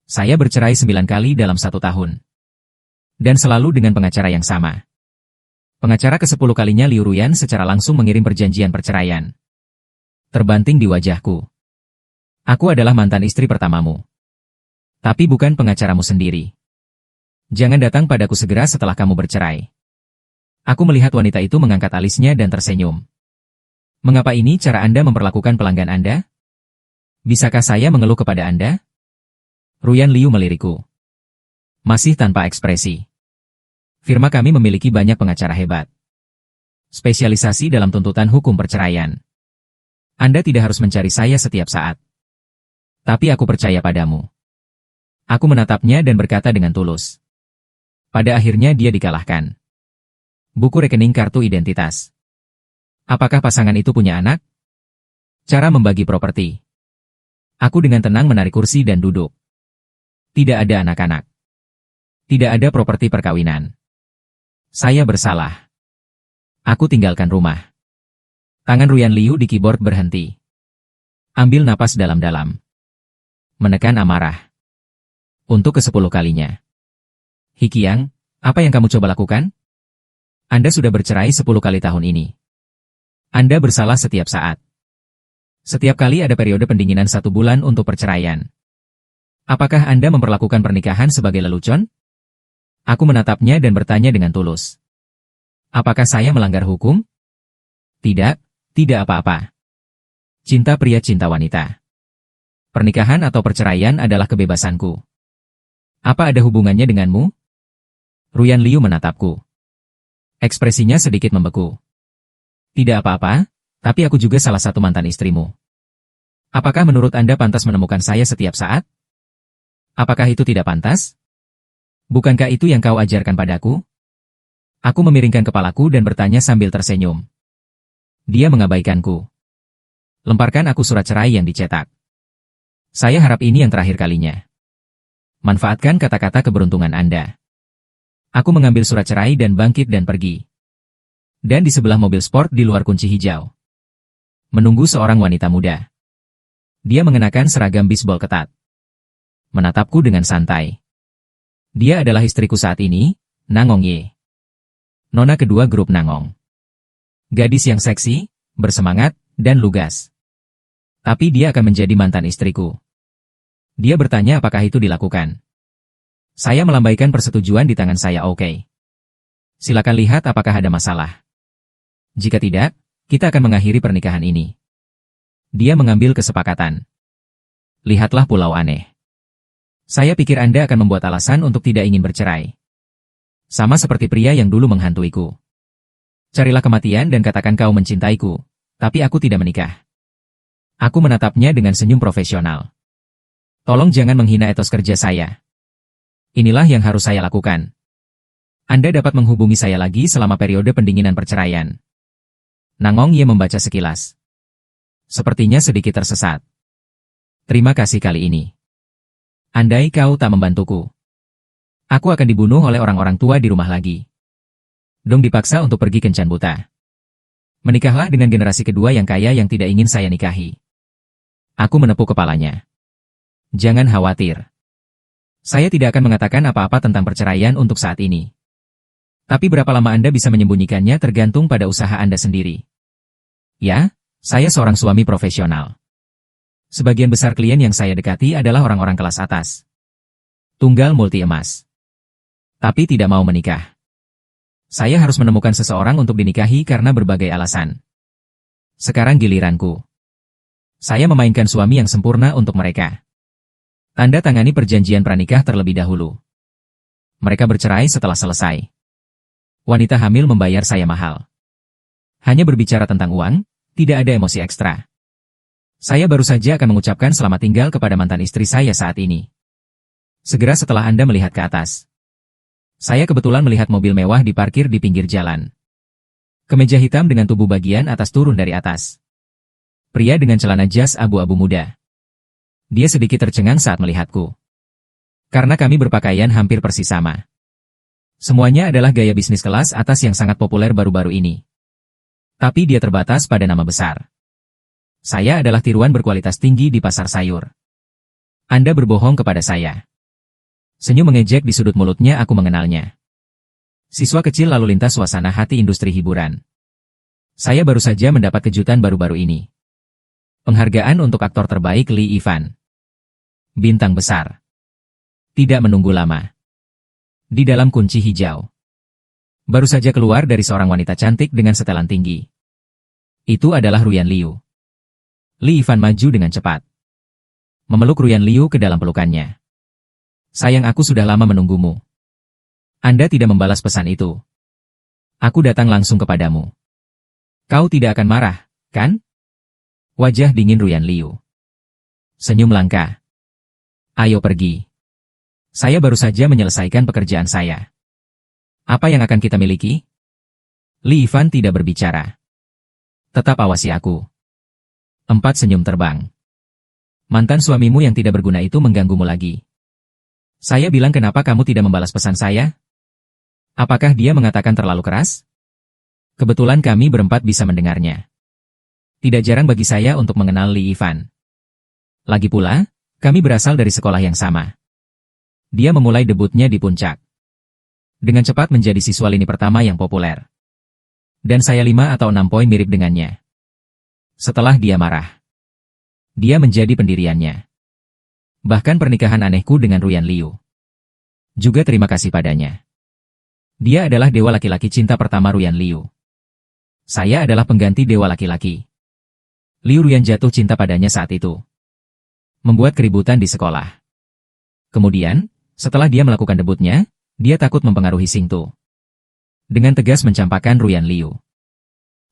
Saya bercerai 9 kali dalam 1 tahun. Dan selalu dengan pengacara yang sama. Pengacara ke-10 kalinya Liu Ruyan secara langsung mengirim perjanjian perceraian. Terbanting di wajahku. Aku adalah mantan istri pertamamu. Tapi bukan pengacaramu sendiri. Jangan datang padaku segera setelah kamu bercerai. Aku melihat wanita itu mengangkat alisnya dan tersenyum. Mengapa ini cara Anda memperlakukan pelanggan Anda? Bisakah saya mengeluh kepada Anda? Ruyan Liu melirikku. Masih tanpa ekspresi. Firma kami memiliki banyak pengacara hebat. Spesialisasi dalam tuntutan hukum perceraian. Anda tidak harus mencari saya setiap saat. Tapi aku percaya padamu. Aku menatapnya dan berkata dengan tulus. Pada akhirnya dia dikalahkan. Buku rekening kartu identitas. Apakah pasangan itu punya anak? Cara membagi properti. Aku dengan tenang menarik kursi dan duduk. Tidak ada anak-anak. Tidak ada properti perkawinan. Saya bersalah. Aku tinggalkan rumah. Tangan Ruyan Liu di keyboard berhenti. Ambil napas dalam-dalam. Menekan amarah. Untuk ke-10 kalinya. Hikiang, apa yang kamu coba lakukan? Anda sudah bercerai 10 kali tahun ini. Anda bersalah setiap saat. Setiap kali ada periode pendinginan 1 bulan untuk perceraian. Apakah Anda memperlakukan pernikahan sebagai lelucon? Aku menatapnya dan bertanya dengan tulus. Apakah saya melanggar hukum? Tidak, tidak apa-apa. Cinta pria cinta wanita. Pernikahan atau perceraian adalah kebebasanku. Apa ada hubungannya denganmu? Ruyan Liu menatapku. Ekspresinya sedikit membeku. Tidak apa-apa, tapi aku juga salah satu mantan istrimu. Apakah menurut Anda pantas menemukan saya setiap saat? Apakah itu tidak pantas? Bukankah itu yang kau ajarkan padaku? Aku memiringkan kepalaku dan bertanya sambil tersenyum. Dia mengabaikanku. Lemparkan aku surat cerai yang dicetak. Saya harap ini yang terakhir kalinya. Manfaatkan kata-kata keberuntungan Anda. Aku mengambil surat cerai dan bangkit dan pergi. Dan di sebelah mobil sport di luar kunci hijau. Menunggu seorang wanita muda. Dia mengenakan seragam bisbol ketat. Menatapku dengan santai. Dia adalah istriku saat ini, Nangong Ye. Nona kedua grup Nangong. Gadis yang seksi, bersemangat, dan lugas. Tapi dia akan menjadi mantan istriku. Dia bertanya apakah itu dilakukan. Saya melambaikan persetujuan di tangan saya oke. Silakan lihat apakah ada masalah. Jika tidak, kita akan mengakhiri pernikahan ini. Dia mengambil kesepakatan. Lihatlah pulau aneh. Saya pikir Anda akan membuat alasan untuk tidak ingin bercerai. Sama seperti pria yang dulu menghantuiku. Carilah kematian dan katakan kau mencintaiku, tapi aku tidak menikah. Aku menatapnya dengan senyum profesional. Tolong jangan menghina etos kerja saya. Inilah yang harus saya lakukan. Anda dapat menghubungi saya lagi selama periode pendinginan perceraian. Nangong Ye membaca sekilas. Sepertinya sedikit tersesat. Terima kasih kali ini. Andai kau tak membantuku, aku akan dibunuh oleh orang-orang tua di rumah lagi. Dong dipaksa untuk pergi kencan buta. Menikahlah dengan generasi kedua yang kaya yang tidak ingin saya nikahi. Aku menepuk kepalanya. Jangan khawatir. Saya tidak akan mengatakan apa-apa tentang perceraian untuk saat ini. Tapi berapa lama Anda bisa menyembunyikannya tergantung pada usaha Anda sendiri. Ya, saya seorang suami profesional. Sebagian besar klien yang saya dekati adalah orang-orang kelas atas. Tunggal multi emas. Tapi tidak mau menikah. Saya harus menemukan seseorang untuk dinikahi karena berbagai alasan. Sekarang giliranku. Saya memainkan suami yang sempurna untuk mereka. Tanda tangani perjanjian pranikah terlebih dahulu. Mereka bercerai setelah selesai. Wanita hamil membayar saya mahal. Hanya berbicara tentang uang, tidak ada emosi ekstra. Saya baru saja akan mengucapkan selamat tinggal kepada mantan istri saya saat ini. Segera setelah Anda melihat ke atas. Saya kebetulan melihat mobil mewah diparkir di pinggir jalan. Kemeja hitam dengan tubuh bagian atas turun dari atas. Pria dengan celana jas abu-abu muda. Dia sedikit tercengang saat melihatku. Karena kami berpakaian hampir persis sama. Semuanya adalah gaya bisnis kelas atas yang sangat populer baru-baru ini. Tapi dia terbatas pada nama besar. Saya adalah tiruan berkualitas tinggi di pasar sayur. Anda berbohong kepada saya. Senyum mengejek di sudut mulutnya, aku mengenalnya. Siswa kecil lalu lintas suasana hati industri hiburan. Saya baru saja mendapat kejutan baru-baru ini. Penghargaan untuk aktor terbaik Lee Ivan. Bintang besar. Tidak menunggu lama. Di dalam kunci hijau. Baru saja keluar dari seorang wanita cantik dengan setelan tinggi. Itu adalah Ruyan Liu. Lee Ivan maju dengan cepat. Memeluk Ruyan Liu ke dalam pelukannya. Sayang, aku sudah lama menunggumu. Anda tidak membalas pesan itu. Aku datang langsung kepadamu. Kau tidak akan marah, kan? Wajah dingin Ruyan Liu. Senyum langka. Ayo pergi. Saya baru saja menyelesaikan pekerjaan saya. Apa yang akan kita miliki? Lee Ivan tidak berbicara. Tetap awasi aku. 4 senyum terbang. Mantan suamimu yang tidak berguna itu mengganggumu lagi. Saya bilang kenapa kamu tidak membalas pesan saya? Apakah dia mengatakan terlalu keras? Kebetulan kami berempat bisa mendengarnya. Tidak jarang bagi saya untuk mengenal Lee Ivan. Lagi pula, kami berasal dari sekolah yang sama. Dia memulai debutnya di puncak. Dengan cepat menjadi siswa lini pertama yang populer. Dan saya 5 atau 6 poin mirip dengannya. Setelah dia marah, dia menjadi pendiriannya. Bahkan pernikahan anehku dengan Ruyan Liu. Juga terima kasih padanya. Dia adalah dewa laki-laki cinta pertama Ruyan Liu. Saya adalah pengganti dewa laki-laki. Liu Ruyan jatuh cinta padanya saat itu. Membuat keributan di sekolah. Kemudian, setelah dia melakukan debutnya, dia takut mempengaruhi Xingtu. Dengan tegas mencampakkan Ruyan Liu.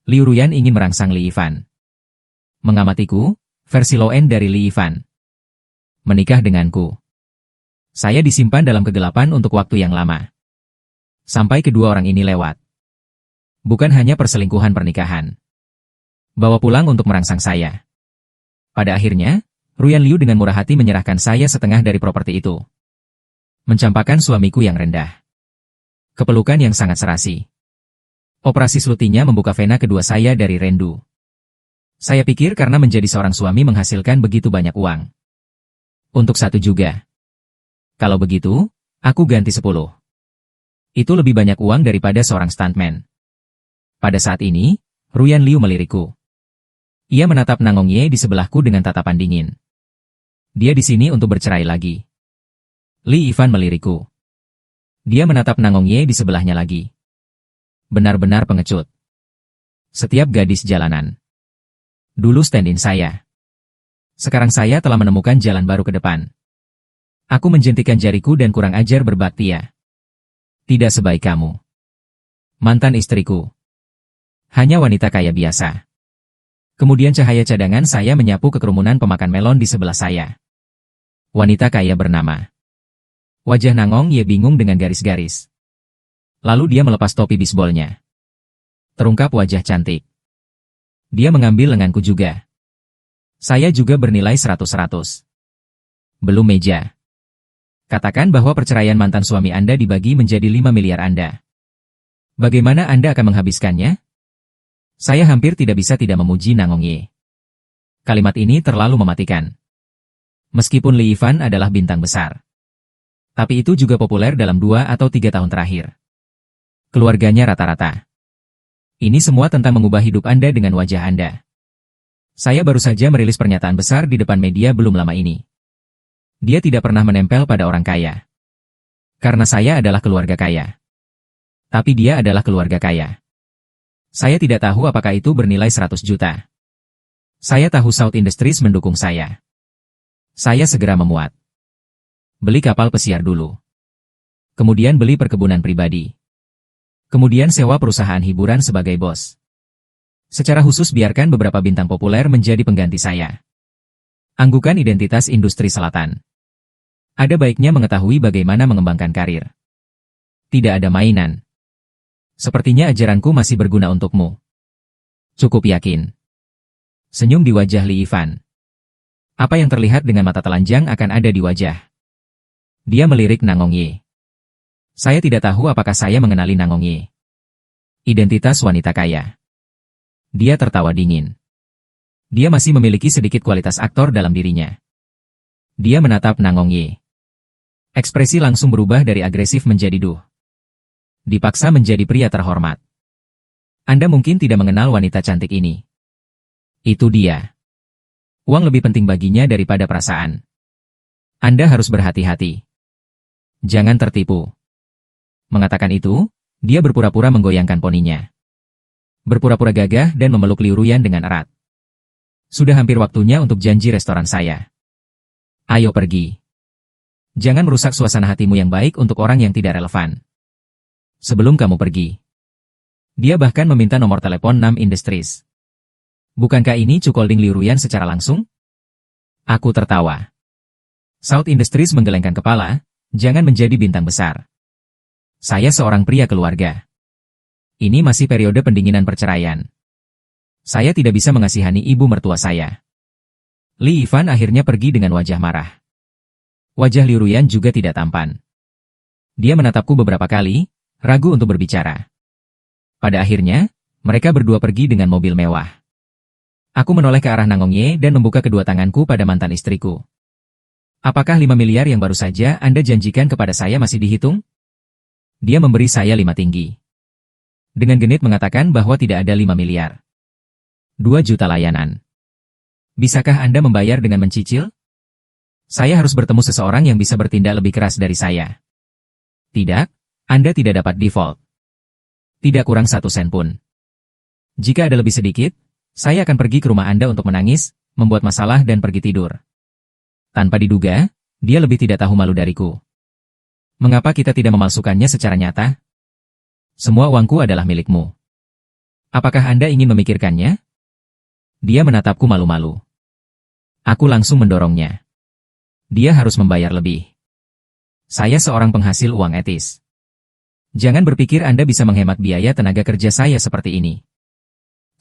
Liu Ruyan ingin merangsang Lee Ivan. Mengamatiku, versi low-end dari Lee Ivan. Menikah denganku. Saya disimpan dalam kegelapan untuk waktu yang lama. Sampai kedua orang ini lewat. Bukan hanya perselingkuhan pernikahan. Bawa pulang untuk merangsang saya. Pada akhirnya, Ruyan Liu dengan murah hati menyerahkan saya setengah dari properti itu. Mencampakkan suamiku yang rendah. Kepelukan yang sangat serasi. Operasi slutinya membuka vena kedua saya dari rendu. Saya pikir karena menjadi seorang suami menghasilkan begitu banyak uang. Untuk satu juga. Kalau begitu, aku ganti 10. Itu lebih banyak uang daripada seorang stuntman. Pada saat ini, Ruyan Liu melirikku. Ia menatap Nangong Ye di sebelahku dengan tatapan dingin. Dia di sini untuk bercerai lagi. Lee Ivan melirikku. Dia menatap Nangong Ye di sebelahnya lagi. Benar-benar pengecut. Setiap gadis jalanan. Dulu stand-in saya. Sekarang saya telah menemukan jalan baru ke depan. Aku menjentikan jariku dan kurang ajar berbaktia. Tidak sebaik kamu. Mantan istriku. Hanya wanita kaya biasa. Kemudian cahaya cadangan saya menyapu ke kerumunan pemakan melon di sebelah saya. Wanita kaya bernama. Wajah Nangong Ye bingung dengan garis-garis. Lalu dia melepas topi bisbolnya. Terungkap wajah cantik. Dia mengambil lenganku juga. Saya juga bernilai 100-100. Belum meja. Katakan bahwa perceraian mantan suami Anda dibagi menjadi 5 miliar Anda. Bagaimana Anda akan menghabiskannya? Saya hampir tidak bisa tidak memuji Nangong Ye. Kalimat ini terlalu mematikan. Meskipun Lee Ivan adalah bintang besar. Tapi itu juga populer dalam 2 atau 3 tahun terakhir. Keluarganya rata-rata. Ini semua tentang mengubah hidup Anda dengan wajah Anda. Saya baru saja merilis pernyataan besar di depan media belum lama ini. Dia tidak pernah menempel pada orang kaya. Karena saya adalah keluarga kaya. Tapi dia adalah keluarga kaya. Saya tidak tahu apakah itu bernilai 100 juta. Saya tahu South Industries mendukung saya. Saya segera memuat. Beli kapal pesiar dulu. Kemudian beli perkebunan pribadi. Kemudian sewa perusahaan hiburan sebagai bos. Secara khusus biarkan beberapa bintang populer menjadi pengganti saya. Anggukan identitas industri selatan. Ada baiknya mengetahui bagaimana mengembangkan karir. Tidak ada mainan. Sepertinya ajaranku masih berguna untukmu. Cukup yakin. Senyum di wajah Lee Ivan. Apa yang terlihat dengan mata telanjang akan ada di wajah. Dia melirik Nangong Ye. Saya tidak tahu apakah saya mengenali Nangong Ye. Identitas wanita kaya. Dia tertawa dingin. Dia masih memiliki sedikit kualitas aktor dalam dirinya. Dia menatap Nangong Ye. Ekspresi langsung berubah dari agresif menjadi duh. Dipaksa menjadi pria terhormat. Anda mungkin tidak mengenal wanita cantik ini. Itu dia. Uang lebih penting baginya daripada perasaan. Anda harus berhati-hati. Jangan tertipu. Mengatakan itu, dia berpura-pura menggoyangkan poninya. Berpura-pura gagah dan memeluk Liu Ruyan dengan erat. Sudah hampir waktunya untuk janji restoran saya. Ayo pergi. Jangan merusak suasana hatimu yang baik untuk orang yang tidak relevan. Sebelum kamu pergi. Dia bahkan meminta nomor telepon Nam Industries. Bukankah ini cuckolding Liu Ruyan secara langsung? Aku tertawa. South Industries menggelengkan kepala, jangan menjadi bintang besar. Saya seorang pria keluarga. Ini masih periode pendinginan perceraian. Saya tidak bisa mengasihani ibu mertua saya. Li Yifan akhirnya pergi dengan wajah marah. Wajah Liu Ruyan juga tidak tampan. Dia menatapku beberapa kali, ragu untuk berbicara. Pada akhirnya, mereka berdua pergi dengan mobil mewah. Aku menoleh ke arah Nangongye dan membuka kedua tanganku pada mantan istriku. Apakah 5 miliar yang baru saja Anda janjikan kepada saya masih dihitung? Dia memberi saya 5 tinggi. Dengan genit mengatakan bahwa tidak ada 5 miliar. 2 juta layanan. Bisakah Anda membayar dengan mencicil? Saya harus bertemu seseorang yang bisa bertindak lebih keras dari saya. Tidak, Anda tidak dapat default. Tidak kurang 1 sen pun. Jika ada lebih sedikit, saya akan pergi ke rumah Anda untuk menangis, membuat masalah dan pergi tidur. Tanpa diduga, dia lebih tidak tahu malu dariku. Mengapa kita tidak memalsukannya secara nyata? Semua uangku adalah milikmu. Apakah Anda ingin memikirkannya? Dia menatapku malu-malu. Aku langsung mendorongnya. Dia harus membayar lebih. Saya seorang penghasil uang etis. Jangan berpikir Anda bisa menghemat biaya tenaga kerja saya seperti ini.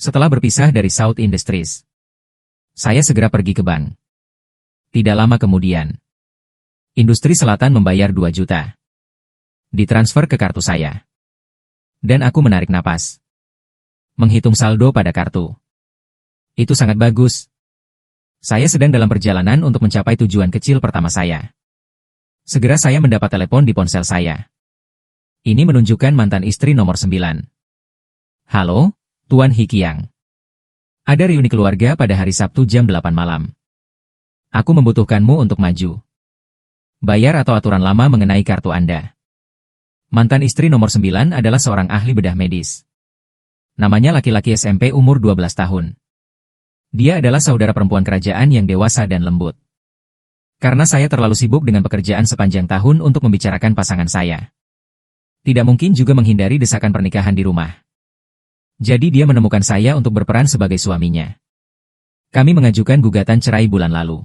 Setelah berpisah dari South Industries, saya segera pergi ke bank. Tidak lama kemudian, Industri Selatan membayar 2 juta. Ditransfer ke kartu saya. Dan aku menarik napas. Menghitung saldo pada kartu. Itu sangat bagus. Saya sedang dalam perjalanan untuk mencapai tujuan kecil pertama saya. Segera saya mendapat telepon di ponsel saya. Ini menunjukkan mantan istri nomor 9. Halo, Tuan Hikiang. Ada reuni keluarga pada hari Sabtu jam 8 malam. Aku membutuhkanmu untuk maju. Bayar atau aturan lama mengenai kartu Anda. Mantan istri nomor 9 adalah seorang ahli bedah medis. Namanya laki-laki SMP umur 12 tahun. Dia adalah saudara perempuan kerajaan yang dewasa dan lembut. Karena saya terlalu sibuk dengan pekerjaan sepanjang tahun untuk membicarakan pasangan saya. Tidak mungkin juga menghindari desakan pernikahan di rumah. Jadi dia menemukan saya untuk berperan sebagai suaminya. Kami mengajukan gugatan cerai bulan lalu.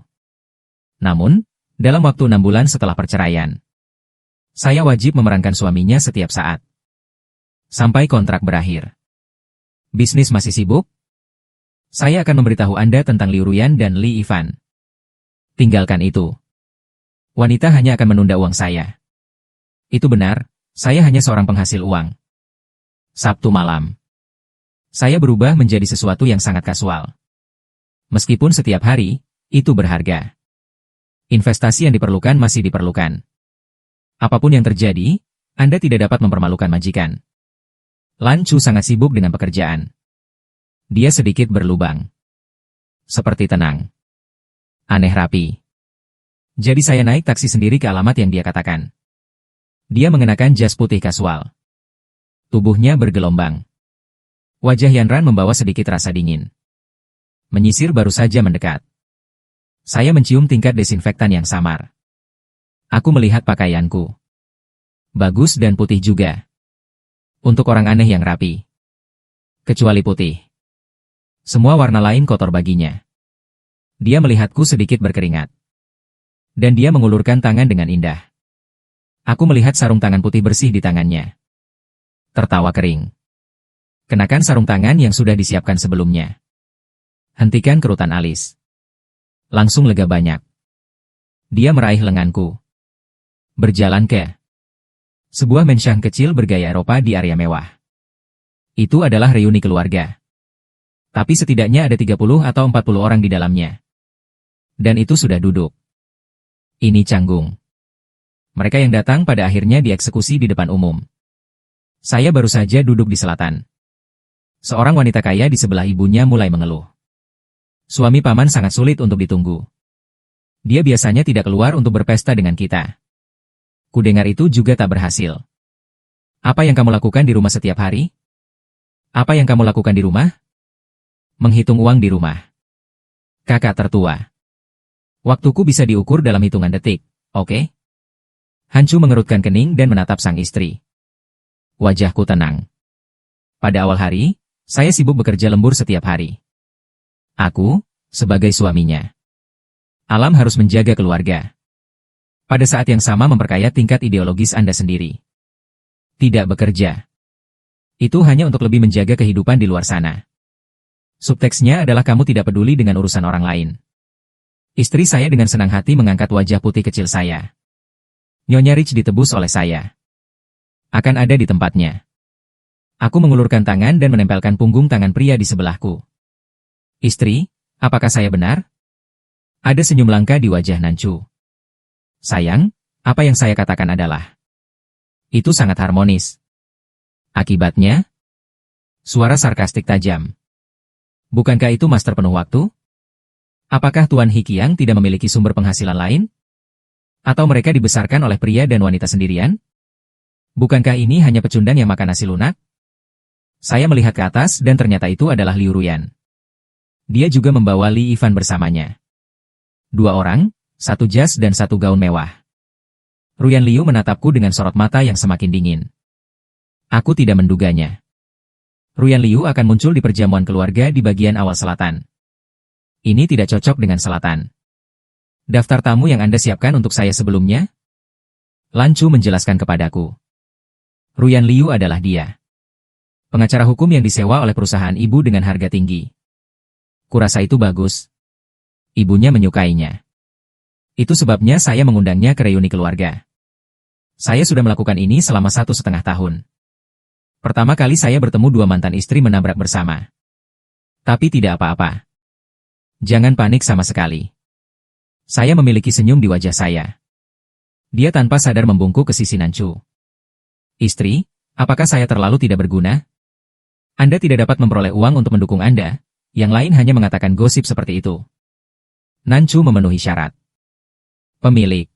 Namun, dalam waktu 6 bulan setelah perceraian, saya wajib memerankan suaminya setiap saat. Sampai kontrak berakhir. Bisnis masih sibuk? Saya akan memberitahu Anda tentang Liu Ruyan dan Li Yifan. Tinggalkan itu. Wanita hanya akan menunda uang saya. Itu benar, saya hanya seorang penghasil uang. Sabtu malam. Saya berubah menjadi sesuatu yang sangat kasual. Meskipun setiap hari, itu berharga. Investasi yang diperlukan masih diperlukan. Apapun yang terjadi, Anda tidak dapat mempermalukan majikan. Lan Chu sangat sibuk dengan pekerjaan. Dia sedikit berlubang. Seperti tenang. Aneh rapi. Jadi saya naik taksi sendiri ke alamat yang dia katakan. Dia mengenakan jas putih kasual. Tubuhnya bergelombang. Wajah Yanran membawa sedikit rasa dingin. Menyisir baru saja mendekat. Saya mencium tingkat desinfektan yang samar. Aku melihat pakaianku. Bagus dan putih juga. Untuk orang aneh yang rapi. Kecuali putih. Semua warna lain kotor baginya. Dia melihatku sedikit berkeringat. Dan dia mengulurkan tangan dengan indah. Aku melihat sarung tangan putih bersih di tangannya. Tertawa kering. Kenakan sarung tangan yang sudah disiapkan sebelumnya. Hentikan kerutan alis. Langsung lega banyak. Dia meraih lenganku. Berjalan ke sebuah mensyah kecil bergaya Eropa di area mewah. Itu adalah reuni keluarga. Tapi setidaknya ada 30 atau 40 orang di dalamnya. Dan itu sudah duduk. Ini canggung. Mereka yang datang pada akhirnya dieksekusi di depan umum. Saya baru saja duduk di selatan. Seorang wanita kaya di sebelah ibunya mulai mengeluh. Suami paman sangat sulit untuk ditunggu. Dia biasanya tidak keluar untuk berpesta dengan kita. Kudengar itu juga tak berhasil. Apa yang kamu lakukan di rumah setiap hari? Apa yang kamu lakukan di rumah? Menghitung uang di rumah. Kakak tertua. Waktuku bisa diukur dalam hitungan detik, oke? Hancu mengerutkan kening dan menatap sang istri. Wajahku tenang. Pada awal hari, saya sibuk bekerja lembur setiap hari. Aku, sebagai suaminya. Alam harus menjaga keluarga. Pada saat yang sama memperkaya tingkat ideologis Anda sendiri. Tidak bekerja. Itu hanya untuk lebih menjaga kehidupan di luar sana. Subteksnya adalah kamu tidak peduli dengan urusan orang lain. Istri saya dengan senang hati mengangkat wajah putih kecil saya. Nyonya Rich ditebus oleh saya. Akan ada di tempatnya. Aku mengulurkan tangan dan menempelkan punggung tangan pria di sebelahku. Istri, apakah saya benar? Ada senyum langka di wajah Nancu. Sayang, apa yang saya katakan adalah. Itu sangat harmonis. Akibatnya, suara sarkastik tajam. Bukankah itu master penuh waktu? Apakah Tuan Hikiang tidak memiliki sumber penghasilan lain? Atau mereka dibesarkan oleh pria dan wanita sendirian? Bukankah ini hanya pecundang yang makan nasi lunak? Saya melihat ke atas dan ternyata itu adalah Liu Ruyan. Dia juga membawa Li Ivan bersamanya. 2 orang, 1 jas dan 1 gaun mewah. Ruyan Liu menatapku dengan sorot mata yang semakin dingin. Aku tidak menduganya. Ruyan Liu akan muncul di perjamuan keluarga di bagian awal selatan. Ini tidak cocok dengan selatan. Daftar tamu yang Anda siapkan untuk saya sebelumnya? Lancu menjelaskan kepadaku. Ruyan Liu adalah dia. Pengacara hukum yang disewa oleh perusahaan ibu dengan harga tinggi. Kurasa itu bagus. Ibunya menyukainya. Itu sebabnya saya mengundangnya ke reuni keluarga. Saya sudah melakukan ini selama 1,5 tahun. Pertama kali saya bertemu 2 mantan istri menabrak bersama. Tapi tidak apa-apa. Jangan panik sama sekali. Saya memiliki senyum di wajah saya. Dia tanpa sadar membungkuk ke sisi Nancu. Istri, apakah saya terlalu tidak berguna? Anda tidak dapat memperoleh uang untuk mendukung Anda, yang lain hanya mengatakan gosip seperti itu. Nancu memenuhi syarat. Pemilik.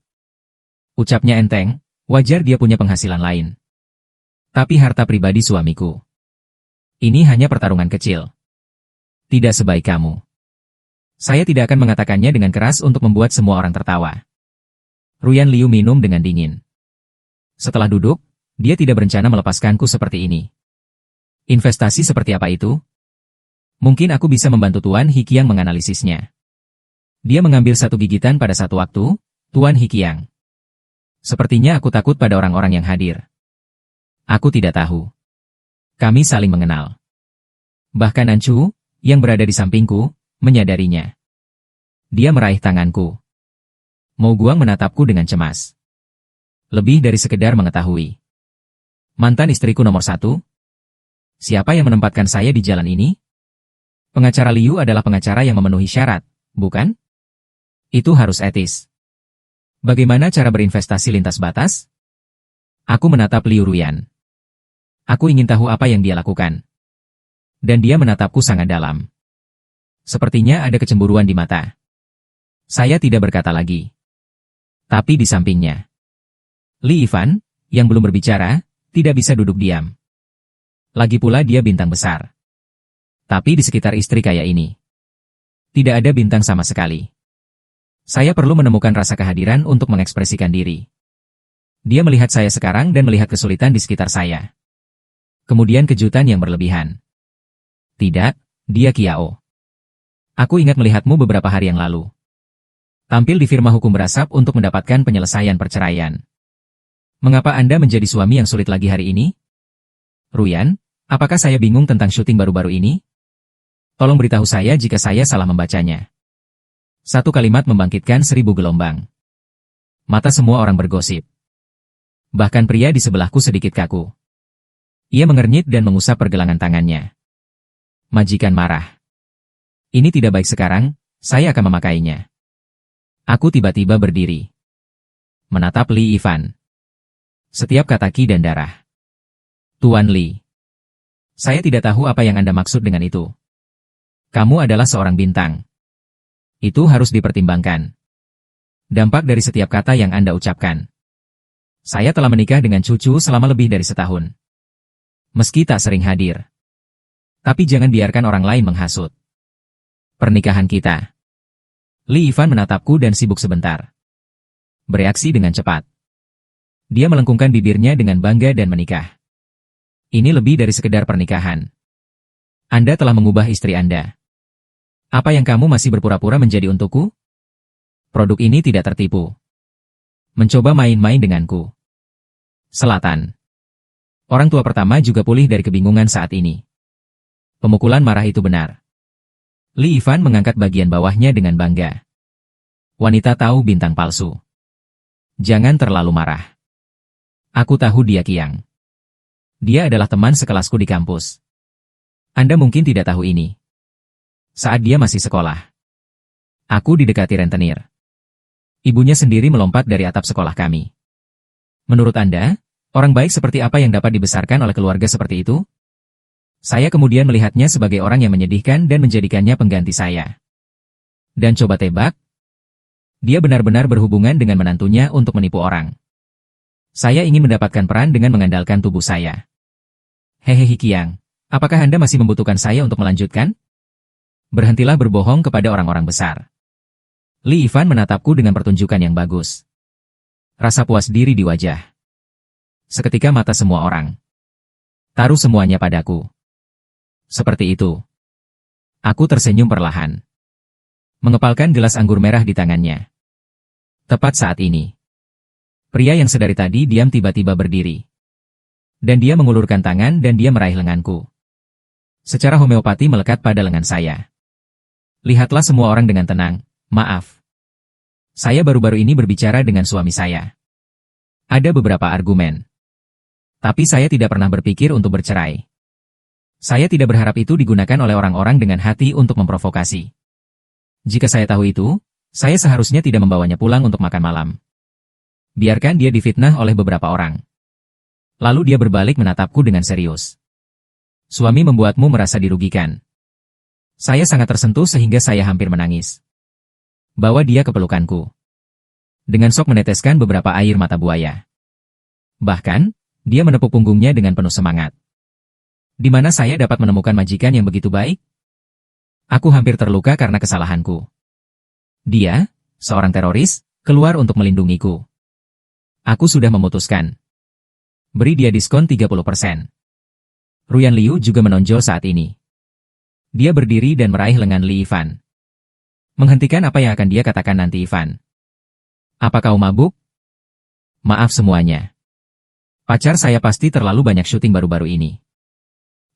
Ucapnya enteng, wajar dia punya penghasilan lain. Tapi harta pribadi suamiku. Ini hanya pertarungan kecil. Tidak sebaik kamu. Saya tidak akan mengatakannya dengan keras untuk membuat semua orang tertawa. Ruyan Liu minum dengan dingin. Setelah duduk, dia tidak berencana melepaskanku seperti ini. Investasi seperti apa itu? Mungkin aku bisa membantu Tuan Hikiang menganalisisnya. Dia mengambil 1 gigitan pada satu waktu, Tuan Hikiang. Sepertinya aku takut pada orang-orang yang hadir. Aku tidak tahu. Kami saling mengenal. Bahkan Nancu, yang berada di sampingku, menyadarinya. Dia meraih tanganku. Mo Guang menatapku dengan cemas. Lebih dari sekedar mengetahui. Mantan istriku nomor 1? Siapa yang menempatkan saya di jalan ini? Pengacara Liu adalah pengacara yang memenuhi syarat, bukan? Itu harus etis. Bagaimana cara berinvestasi lintas batas? Aku menatap Liu Ruyan. Aku ingin tahu apa yang dia lakukan. Dan dia menatapku sangat dalam. Sepertinya ada kecemburuan di mata. Saya tidak berkata lagi. Tapi di sampingnya. Li Ivan, yang belum berbicara, tidak bisa duduk diam. Lagi pula dia bintang besar. Tapi di sekitar istri kaya ini, tidak ada bintang sama sekali. Saya perlu menemukan rasa kehadiran untuk mengekspresikan diri. Dia melihat saya sekarang dan melihat kesulitan di sekitar saya. Kemudian kejutan yang berlebihan. Tidak, dia Kiao. Aku ingat melihatmu beberapa hari yang lalu. Tampil di firma hukum berasap untuk mendapatkan penyelesaian perceraian. Mengapa Anda menjadi suami yang sulit lagi hari ini? Ruyan, apakah saya bingung tentang syuting baru-baru ini? Tolong beritahu saya jika saya salah membacanya. 1 kalimat membangkitkan 1000 gelombang. Mata semua orang bergosip. Bahkan pria di sebelahku sedikit kaku. Ia mengernyit dan mengusap pergelangan tangannya. Majikan marah. Ini tidak baik sekarang, saya akan memakainya. Aku tiba-tiba berdiri. Menatap Li Ivan. Setiap kata ki dan darah. Tuan Li. Saya tidak tahu apa yang Anda maksud dengan itu. Kamu adalah seorang bintang. Itu harus dipertimbangkan. Dampak dari setiap kata yang Anda ucapkan. Saya telah menikah dengan cucu selama lebih dari setahun. Meski tak sering hadir. Tapi jangan biarkan orang lain menghasut pernikahan kita. Li Ivan menatapku dan sibuk sebentar. Bereaksi dengan cepat. Dia melengkungkan bibirnya dengan bangga dan menikah. Ini lebih dari sekedar pernikahan. Anda telah mengubah istri Anda. Apa yang kamu masih berpura-pura menjadi untukku? Produk ini tidak tertipu. Mencoba main-main denganku. Selatan. Orang tua pertama juga pulih dari kebingungan saat ini. Pemukulan marah itu benar. Li Ivan mengangkat bagian bawahnya dengan bangga. Wanita tahu bintang palsu. Jangan terlalu marah. Aku tahu dia Qiang. Dia adalah teman sekelasku di kampus. Anda mungkin tidak tahu ini. Saat dia masih sekolah, aku didekati rentenir. Ibunya sendiri melompat dari atap sekolah kami. Menurut Anda, orang baik seperti apa yang dapat dibesarkan oleh keluarga seperti itu? Saya kemudian melihatnya sebagai orang yang menyedihkan dan menjadikannya pengganti saya. Dan coba tebak, dia benar-benar berhubungan dengan menantunya untuk menipu orang. Saya ingin mendapatkan peran dengan mengandalkan tubuh saya. Hehehe Qiang, apakah Anda masih membutuhkan saya untuk melanjutkan? Berhentilah berbohong kepada orang-orang besar. Li Ivan menatapku dengan pertunjukan yang bagus. Rasa puas diri di wajah. Seketika mata semua orang. Taruh semuanya padaku. Seperti itu. Aku tersenyum perlahan. Mengepalkan gelas anggur merah di tangannya. Tepat saat ini. Pria yang sedari tadi diam tiba-tiba berdiri. Dan dia mengulurkan tangan dan dia meraih lenganku. Secara homeopati melekat pada lengan saya. Lihatlah semua orang dengan tenang. Maaf. Saya baru-baru ini berbicara dengan suami saya. Ada beberapa argumen. Tapi saya tidak pernah berpikir untuk bercerai. Saya tidak berharap itu digunakan oleh orang-orang dengan hati untuk memprovokasi. Jika saya tahu itu, saya seharusnya tidak membawanya pulang untuk makan malam. Biarkan dia difitnah oleh beberapa orang. Lalu dia berbalik menatapku dengan serius. Suami membuatmu merasa dirugikan. Saya sangat tersentuh sehingga saya hampir menangis. Bawa dia ke pelukanku. Dengan sok meneteskan beberapa air mata buaya. Bahkan, dia menepuk punggungnya dengan penuh semangat. Di mana saya dapat menemukan majikan yang begitu baik? Aku hampir terluka karena kesalahanku. Dia, seorang teroris, keluar untuk melindungiku. Aku sudah memutuskan. Beri dia diskon 30%. Ruyan Liu juga menonjol saat ini. Dia berdiri dan meraih lengan Li Ivan. Menghentikan apa yang akan dia katakan nanti Ivan. Apa kau mabuk? Maaf semuanya. Pacar saya pasti terlalu banyak syuting baru-baru ini.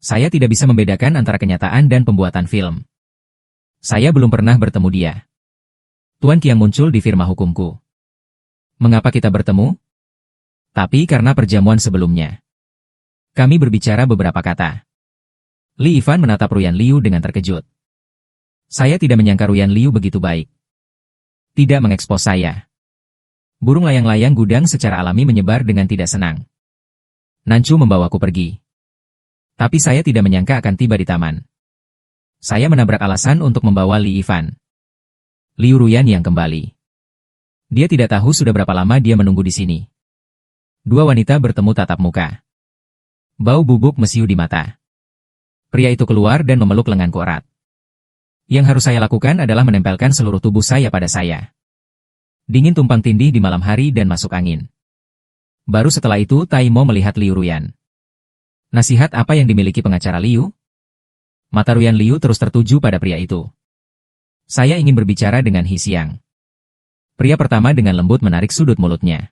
Saya tidak bisa membedakan antara kenyataan dan pembuatan film. Saya belum pernah bertemu dia. Tuan Qiang muncul di firma hukumku. Mengapa kita bertemu? Tapi karena perjamuan sebelumnya. Kami berbicara beberapa kata. Li Ivan menatap Ruyan Liu dengan terkejut. Saya tidak menyangka Ruyan Liu begitu baik. Tidak mengekspos saya. Burung layang-layang gudang secara alami menyebar dengan tidak senang. Nancu membawaku pergi. Tapi saya tidak menyangka akan tiba di taman. Saya menabrak alasan untuk membawa Li Ivan. Liu Ruyan yang kembali. Dia tidak tahu sudah berapa lama dia menunggu di sini. Dua wanita bertemu tatap muka. Bau bubuk mesiu di mata. Pria itu keluar dan memeluk lenganku erat. Yang harus saya lakukan adalah menempelkan seluruh tubuh saya pada saya. Dingin tumpang tindih di malam hari dan masuk angin. Baru setelah itu Tai Mo melihat Liu Ruyan. Nasihat apa yang dimiliki pengacara Liu? Mata Ruyan Liu terus tertuju pada pria itu. Saya ingin berbicara dengan He Xiang. Pria pertama dengan lembut menarik sudut mulutnya.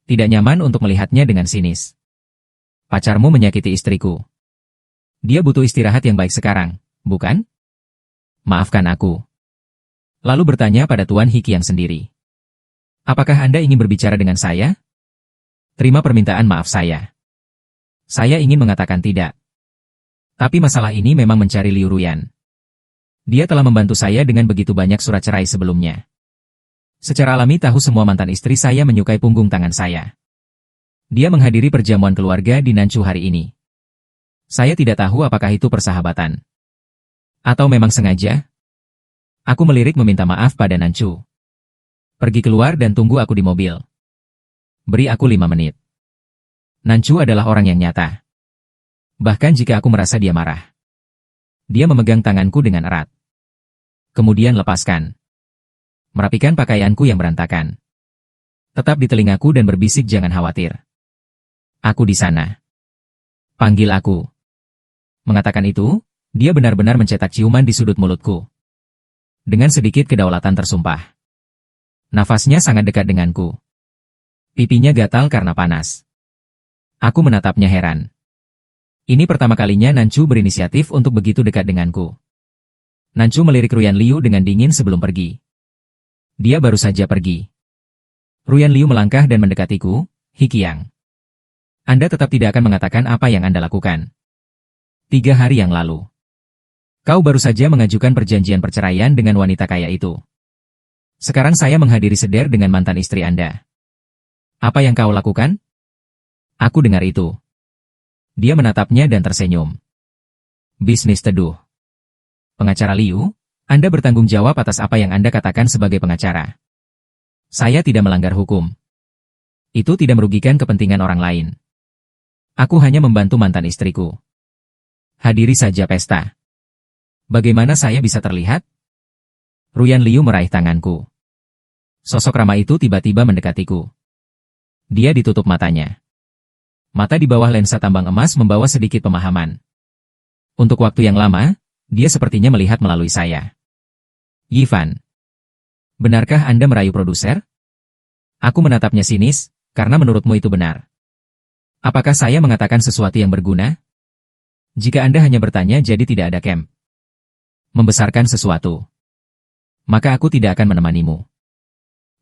Tidak nyaman untuk melihatnya dengan sinis. Pacarmu menyakiti istriku. Dia butuh istirahat yang baik sekarang, bukan? Maafkan aku. Lalu bertanya pada Tuan He Qiang sendiri. Apakah Anda ingin berbicara dengan saya? Terima permintaan maaf saya. Saya ingin mengatakan tidak. Tapi masalah ini memang mencari Liu Ruyan. Dia telah membantu saya dengan begitu banyak surat cerai sebelumnya. Secara alami tahu semua mantan istri saya menyukai punggung tangan saya. Dia menghadiri perjamuan keluarga di Nanchu hari ini. Saya tidak tahu apakah itu persahabatan. Atau memang sengaja? Aku melirik meminta maaf pada Nanchu. Pergi keluar dan tunggu aku di mobil. Beri aku 5 menit. Nanchu adalah orang yang nyata. Bahkan jika aku merasa dia marah. Dia memegang tanganku dengan erat. Kemudian lepaskan. Merapikan pakaianku yang berantakan. Tetap di telingaku dan berbisik jangan khawatir. Aku di sana. Panggil aku. Mengatakan itu, dia benar-benar mencetak ciuman di sudut mulutku. Dengan sedikit kedaulatan tersumpah. Nafasnya sangat dekat denganku. Pipinya gatal karena panas. Aku menatapnya heran. Ini pertama kalinya Nanchu berinisiatif untuk begitu dekat denganku. Nanchu melirik Ruyan Liu dengan dingin sebelum pergi. Dia baru saja pergi. Ruyan Liu melangkah dan mendekatiku, Hikiang. Anda tetap tidak akan mengatakan apa yang Anda lakukan. 3 hari yang lalu. Kau baru saja mengajukan perjanjian perceraian dengan wanita kaya itu. Sekarang saya menghadiri seder dengan mantan istri Anda. Apa yang kau lakukan? Aku dengar itu. Dia menatapnya dan tersenyum. Bisnis teduh. Pengacara Liu, Anda bertanggung jawab atas apa yang Anda katakan sebagai pengacara. Saya tidak melanggar hukum. Itu tidak merugikan kepentingan orang lain. Aku hanya membantu mantan istriku. Hadiri saja pesta. Bagaimana saya bisa terlihat? Ruyan Liu meraih tanganku. Sosok ramah itu tiba-tiba mendekatiku. Dia ditutup matanya. Mata di bawah lensa tambang emas membawa sedikit pemahaman. Untuk waktu yang lama, dia sepertinya melihat melalui saya. Yifan. Benarkah Anda merayu produser? Aku menatapnya sinis, karena menurutmu itu benar. Apakah saya mengatakan sesuatu yang berguna? Jika Anda hanya bertanya jadi tidak ada camp. Membesarkan sesuatu. Maka aku tidak akan menemanimu.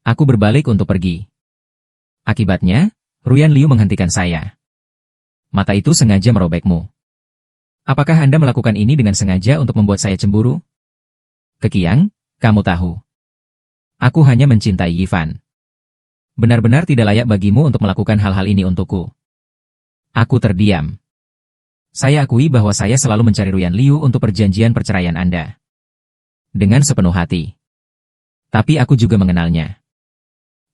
Aku berbalik untuk pergi. Akibatnya, Ruyan Liu menghentikan saya. Mata itu sengaja merobekmu. Apakah Anda melakukan ini dengan sengaja untuk membuat saya cemburu? Kekiang, kamu tahu. Aku hanya mencintai Yifan. Benar-benar tidak layak bagimu untuk melakukan hal-hal ini untukku. Aku terdiam. Saya akui bahwa saya selalu mencari Ruyan Liu untuk perjanjian perceraian Anda. Dengan sepenuh hati. Tapi aku juga mengenalnya.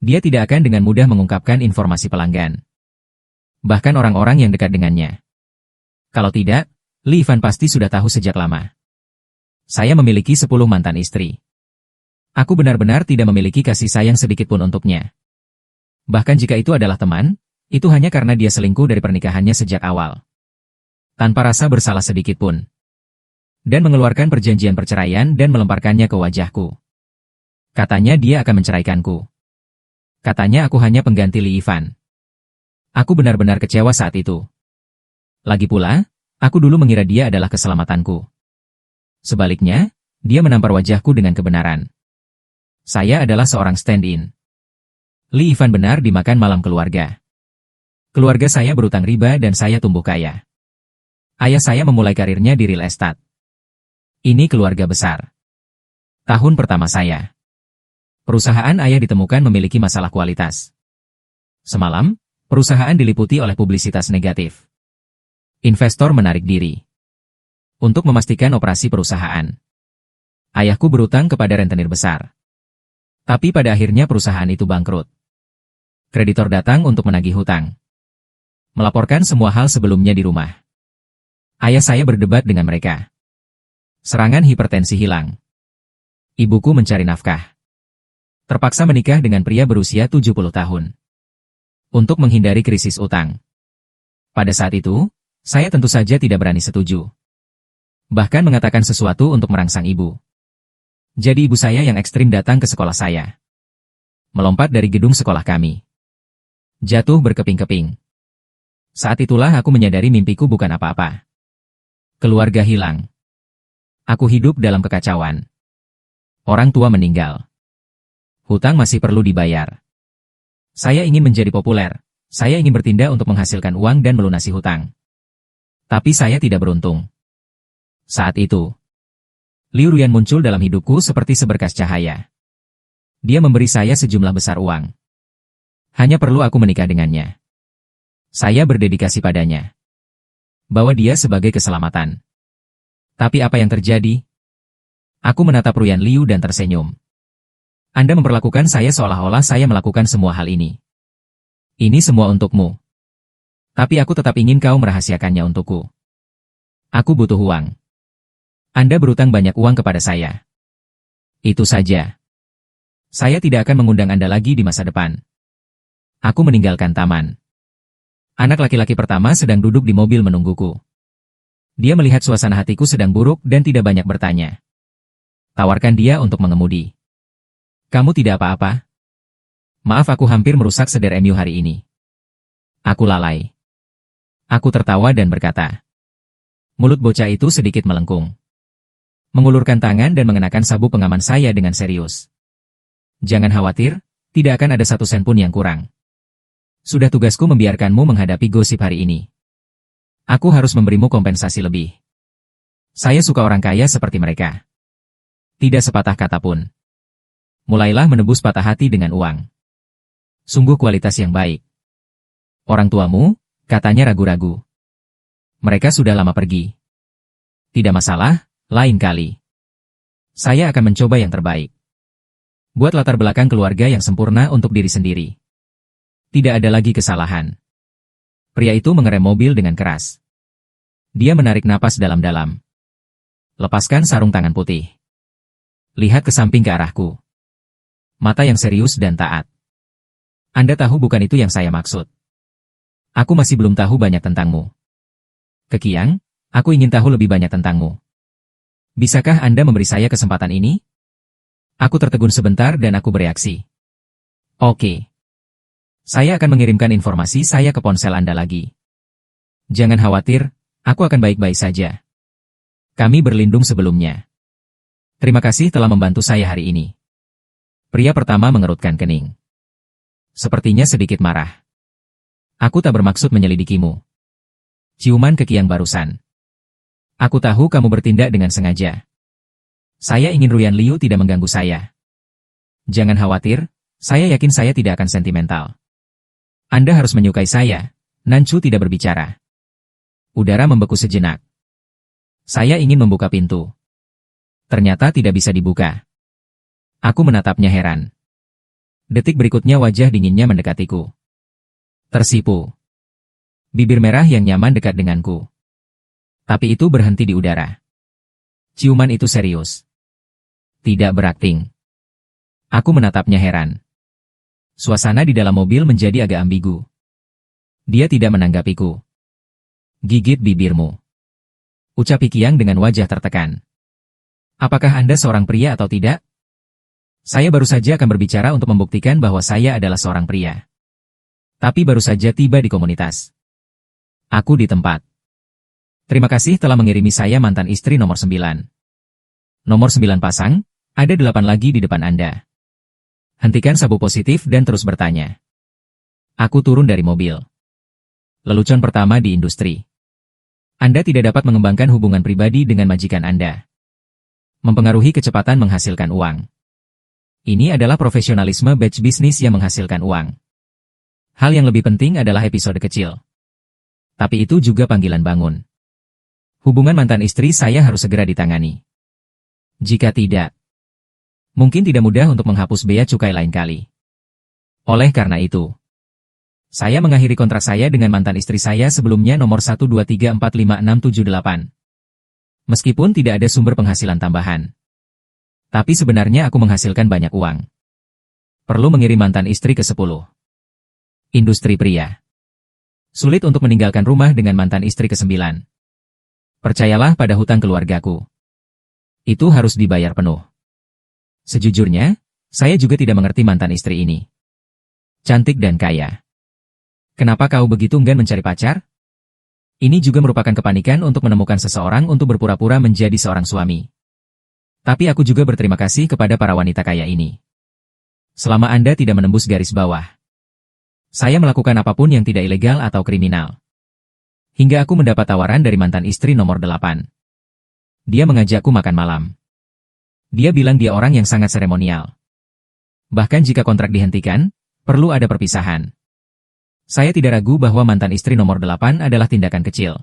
Dia tidak akan dengan mudah mengungkapkan informasi pelanggan. Bahkan orang-orang yang dekat dengannya. Kalau tidak, Li Fan pasti sudah tahu sejak lama. Saya memiliki 10 mantan istri. Aku benar-benar tidak memiliki kasih sayang sedikitpun untuknya. Bahkan jika itu adalah teman, itu hanya karena dia selingkuh dari pernikahannya sejak awal. Tanpa rasa bersalah sedikitpun. Dan mengeluarkan perjanjian perceraian dan melemparkannya ke wajahku. Katanya dia akan menceraikanku. Katanya aku hanya pengganti Li Yifan. Aku benar-benar kecewa saat itu. Lagi pula, aku dulu mengira dia adalah keselamatanku. Sebaliknya, dia menampar wajahku dengan kebenaran. Saya adalah seorang stand-in. Li Yifan benar dimakan malam keluarga. Keluarga saya berutang riba dan saya tumbuh kaya. Ayah saya memulai karirnya di real estate. Ini keluarga besar. Tahun pertama saya. Perusahaan ayah ditemukan memiliki masalah kualitas. Semalam, perusahaan diliputi oleh publisitas negatif. Investor menarik diri. Untuk memastikan operasi perusahaan. Ayahku berutang kepada rentenir besar. Tapi pada akhirnya perusahaan itu bangkrut. Kreditor datang untuk menagih hutang. Melaporkan semua hal sebelumnya di rumah. Ayah saya berdebat dengan mereka. Serangan hipertensi hilang. Ibuku mencari nafkah. Terpaksa menikah dengan pria berusia 70 tahun. Untuk menghindari krisis utang. Pada saat itu, saya tentu saja tidak berani setuju. Bahkan mengatakan sesuatu untuk merangsang ibu. Jadi ibu saya yang ekstrim datang ke sekolah saya. Melompat dari gedung sekolah kami. Jatuh berkeping-keping. Saat itulah aku menyadari mimpiku bukan apa-apa. Keluarga hilang. Aku hidup dalam kekacauan. Orang tua meninggal. Hutang masih perlu dibayar. Saya ingin menjadi populer. Saya ingin bertindak untuk menghasilkan uang dan melunasi hutang. Tapi saya tidak beruntung. Saat itu, Liu Ruyan muncul dalam hidupku seperti seberkas cahaya. Dia memberi saya sejumlah besar uang. Hanya perlu aku menikah dengannya. Saya berdedikasi padanya. Bawa dia sebagai keselamatan. Tapi apa yang terjadi? Aku menatap Ruyan Liu dan tersenyum. Anda memperlakukan saya seolah-olah saya melakukan semua hal ini. Ini semua untukmu. Tapi aku tetap ingin kau merahasiakannya untukku. Aku butuh uang. Anda berutang banyak uang kepada saya. Itu saja. Saya tidak akan mengundang Anda lagi di masa depan. Aku meninggalkan taman. Anak laki-laki pertama sedang duduk di mobil menungguku. Dia melihat suasana hatiku sedang buruk dan tidak banyak bertanya. Tawarkan dia untuk mengemudi. Kamu tidak apa-apa? Maaf, aku hampir merusak seder MU hari ini. Aku lalai. Aku tertawa dan berkata. Mulut bocah itu sedikit melengkung. Mengulurkan tangan dan mengenakan sabuk pengaman saya dengan serius. Jangan khawatir, tidak akan ada satu sen pun yang kurang. Sudah tugasku membiarkanmu menghadapi gosip hari ini. Aku harus memberimu kompensasi lebih. Saya suka orang kaya seperti mereka. Tidak sepatah kata pun. Mulailah menebus patah hati dengan uang. Sungguh kualitas yang baik. Orang tuamu, katanya ragu-ragu. Mereka sudah lama pergi. Tidak masalah, lain kali. Saya akan mencoba yang terbaik. Buat latar belakang keluarga yang sempurna untuk diri sendiri. Tidak ada lagi kesalahan. Pria itu mengerem mobil dengan keras. Dia menarik napas dalam-dalam. Lepaskan sarung tangan putih. Lihat ke samping ke arahku. Mata yang serius dan taat. Anda tahu bukan itu yang saya maksud. Aku masih belum tahu banyak tentangmu. Kekiang, aku ingin tahu lebih banyak tentangmu. Bisakah Anda memberi saya kesempatan ini? Aku tertegun sebentar dan aku bereaksi. Oke. Saya akan mengirimkan informasi saya ke ponsel Anda lagi. Jangan khawatir, aku akan baik-baik saja. Kami berlindung sebelumnya. Terima kasih telah membantu saya hari ini. Pria pertama mengerutkan kening. Sepertinya sedikit marah. Aku tak bermaksud menyelidikimu. Ciuman Kekiang barusan. Aku tahu kamu bertindak dengan sengaja. Saya ingin Ruyan Liu tidak mengganggu saya. Jangan khawatir, saya yakin saya tidak akan sentimental. Anda harus menyukai saya. Nancu tidak berbicara. Udara membeku sejenak. Saya ingin membuka pintu. Ternyata tidak bisa dibuka. Aku menatapnya heran. Detik berikutnya wajah dinginnya mendekatiku. Tersipu. Bibir merah yang nyaman dekat denganku. Tapi itu berhenti di udara. Ciuman itu serius. Tidak berakting. Aku menatapnya heran. Suasana di dalam mobil menjadi agak ambigu. Dia tidak menanggapiku. Gigit bibirmu. Ucap Kekiang dengan wajah tertekan. Apakah Anda seorang pria atau tidak? Saya baru saja akan berbicara untuk membuktikan bahwa saya adalah seorang pria. Tapi baru saja tiba di komunitas. Aku di tempat. Terima kasih telah mengirimi saya mantan istri nomor 9. Nomor 9 pasang, ada 8 lagi di depan Anda. Hentikan sabuk positif dan terus bertanya. Aku turun dari mobil. Lelucon pertama di industri. Anda tidak dapat mengembangkan hubungan pribadi dengan majikan Anda. Mempengaruhi kecepatan menghasilkan uang. Ini adalah profesionalisme batch bisnis yang menghasilkan uang. Hal yang lebih penting adalah episode kecil. Tapi itu juga panggilan bangun. Hubungan mantan istri saya harus segera ditangani. Jika tidak, mungkin tidak mudah untuk menghapus bea cukai lain kali. Oleh karena itu, saya mengakhiri kontrak saya dengan mantan istri saya sebelumnya nomor 123455678. Meskipun tidak ada sumber penghasilan tambahan. Tapi sebenarnya aku menghasilkan banyak uang. Perlu mengirim mantan istri ke 10. Industri pria. Sulit untuk meninggalkan rumah dengan mantan istri ke-9. Percayalah pada hutang keluargaku. Itu harus dibayar penuh. Sejujurnya, saya juga tidak mengerti mantan istri ini. Cantik dan kaya. Kenapa kau begitu enggan mencari pacar? Ini juga merupakan kepanikan untuk menemukan seseorang untuk berpura-pura menjadi seorang suami. Tapi aku juga berterima kasih kepada para wanita kaya ini. Selama Anda tidak menembus garis bawah. Saya melakukan apapun yang tidak ilegal atau kriminal. Hingga aku mendapat tawaran dari mantan istri nomor 8. Dia mengajakku makan malam. Dia bilang dia orang yang sangat seremonial. Bahkan jika kontrak dihentikan, perlu ada perpisahan. Saya tidak ragu bahwa mantan istri nomor 8 adalah tindakan kecil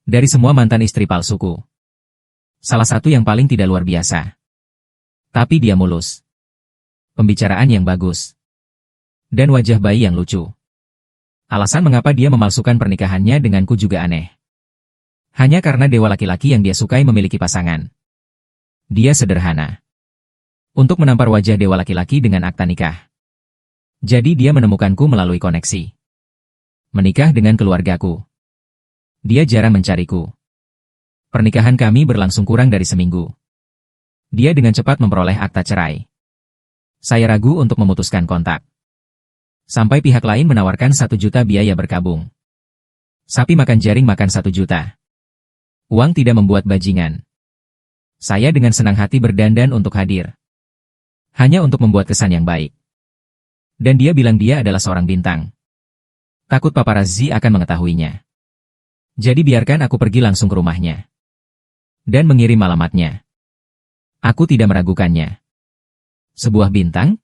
dari semua mantan istri palsuku. Salah satu yang paling tidak luar biasa. Tapi dia mulus. Pembicaraan yang bagus. Dan wajah bayi yang lucu. Alasan mengapa dia memalsukan pernikahannya denganku juga aneh. Hanya karena dewa laki-laki yang dia sukai memiliki pasangan. Dia sederhana. Untuk menampar wajah dewa laki-laki dengan akta nikah. Jadi dia menemukanku melalui koneksi. Menikah dengan keluargaku. Dia jarang mencariku. Pernikahan kami berlangsung kurang dari seminggu. Dia dengan cepat memperoleh akta cerai. Saya ragu untuk memutuskan kontak. Sampai pihak lain menawarkan 1 juta biaya berkabung. Sapi makan jaring makan 1 juta. Uang tidak membuat bajingan. Saya dengan senang hati berdandan untuk hadir. Hanya untuk membuat kesan yang baik. Dan dia bilang dia adalah seorang bintang. Takut paparazzi akan mengetahuinya. Jadi biarkan aku pergi langsung ke rumahnya. Dan mengirim alamatnya. Aku tidak meragukannya. Sebuah bintang?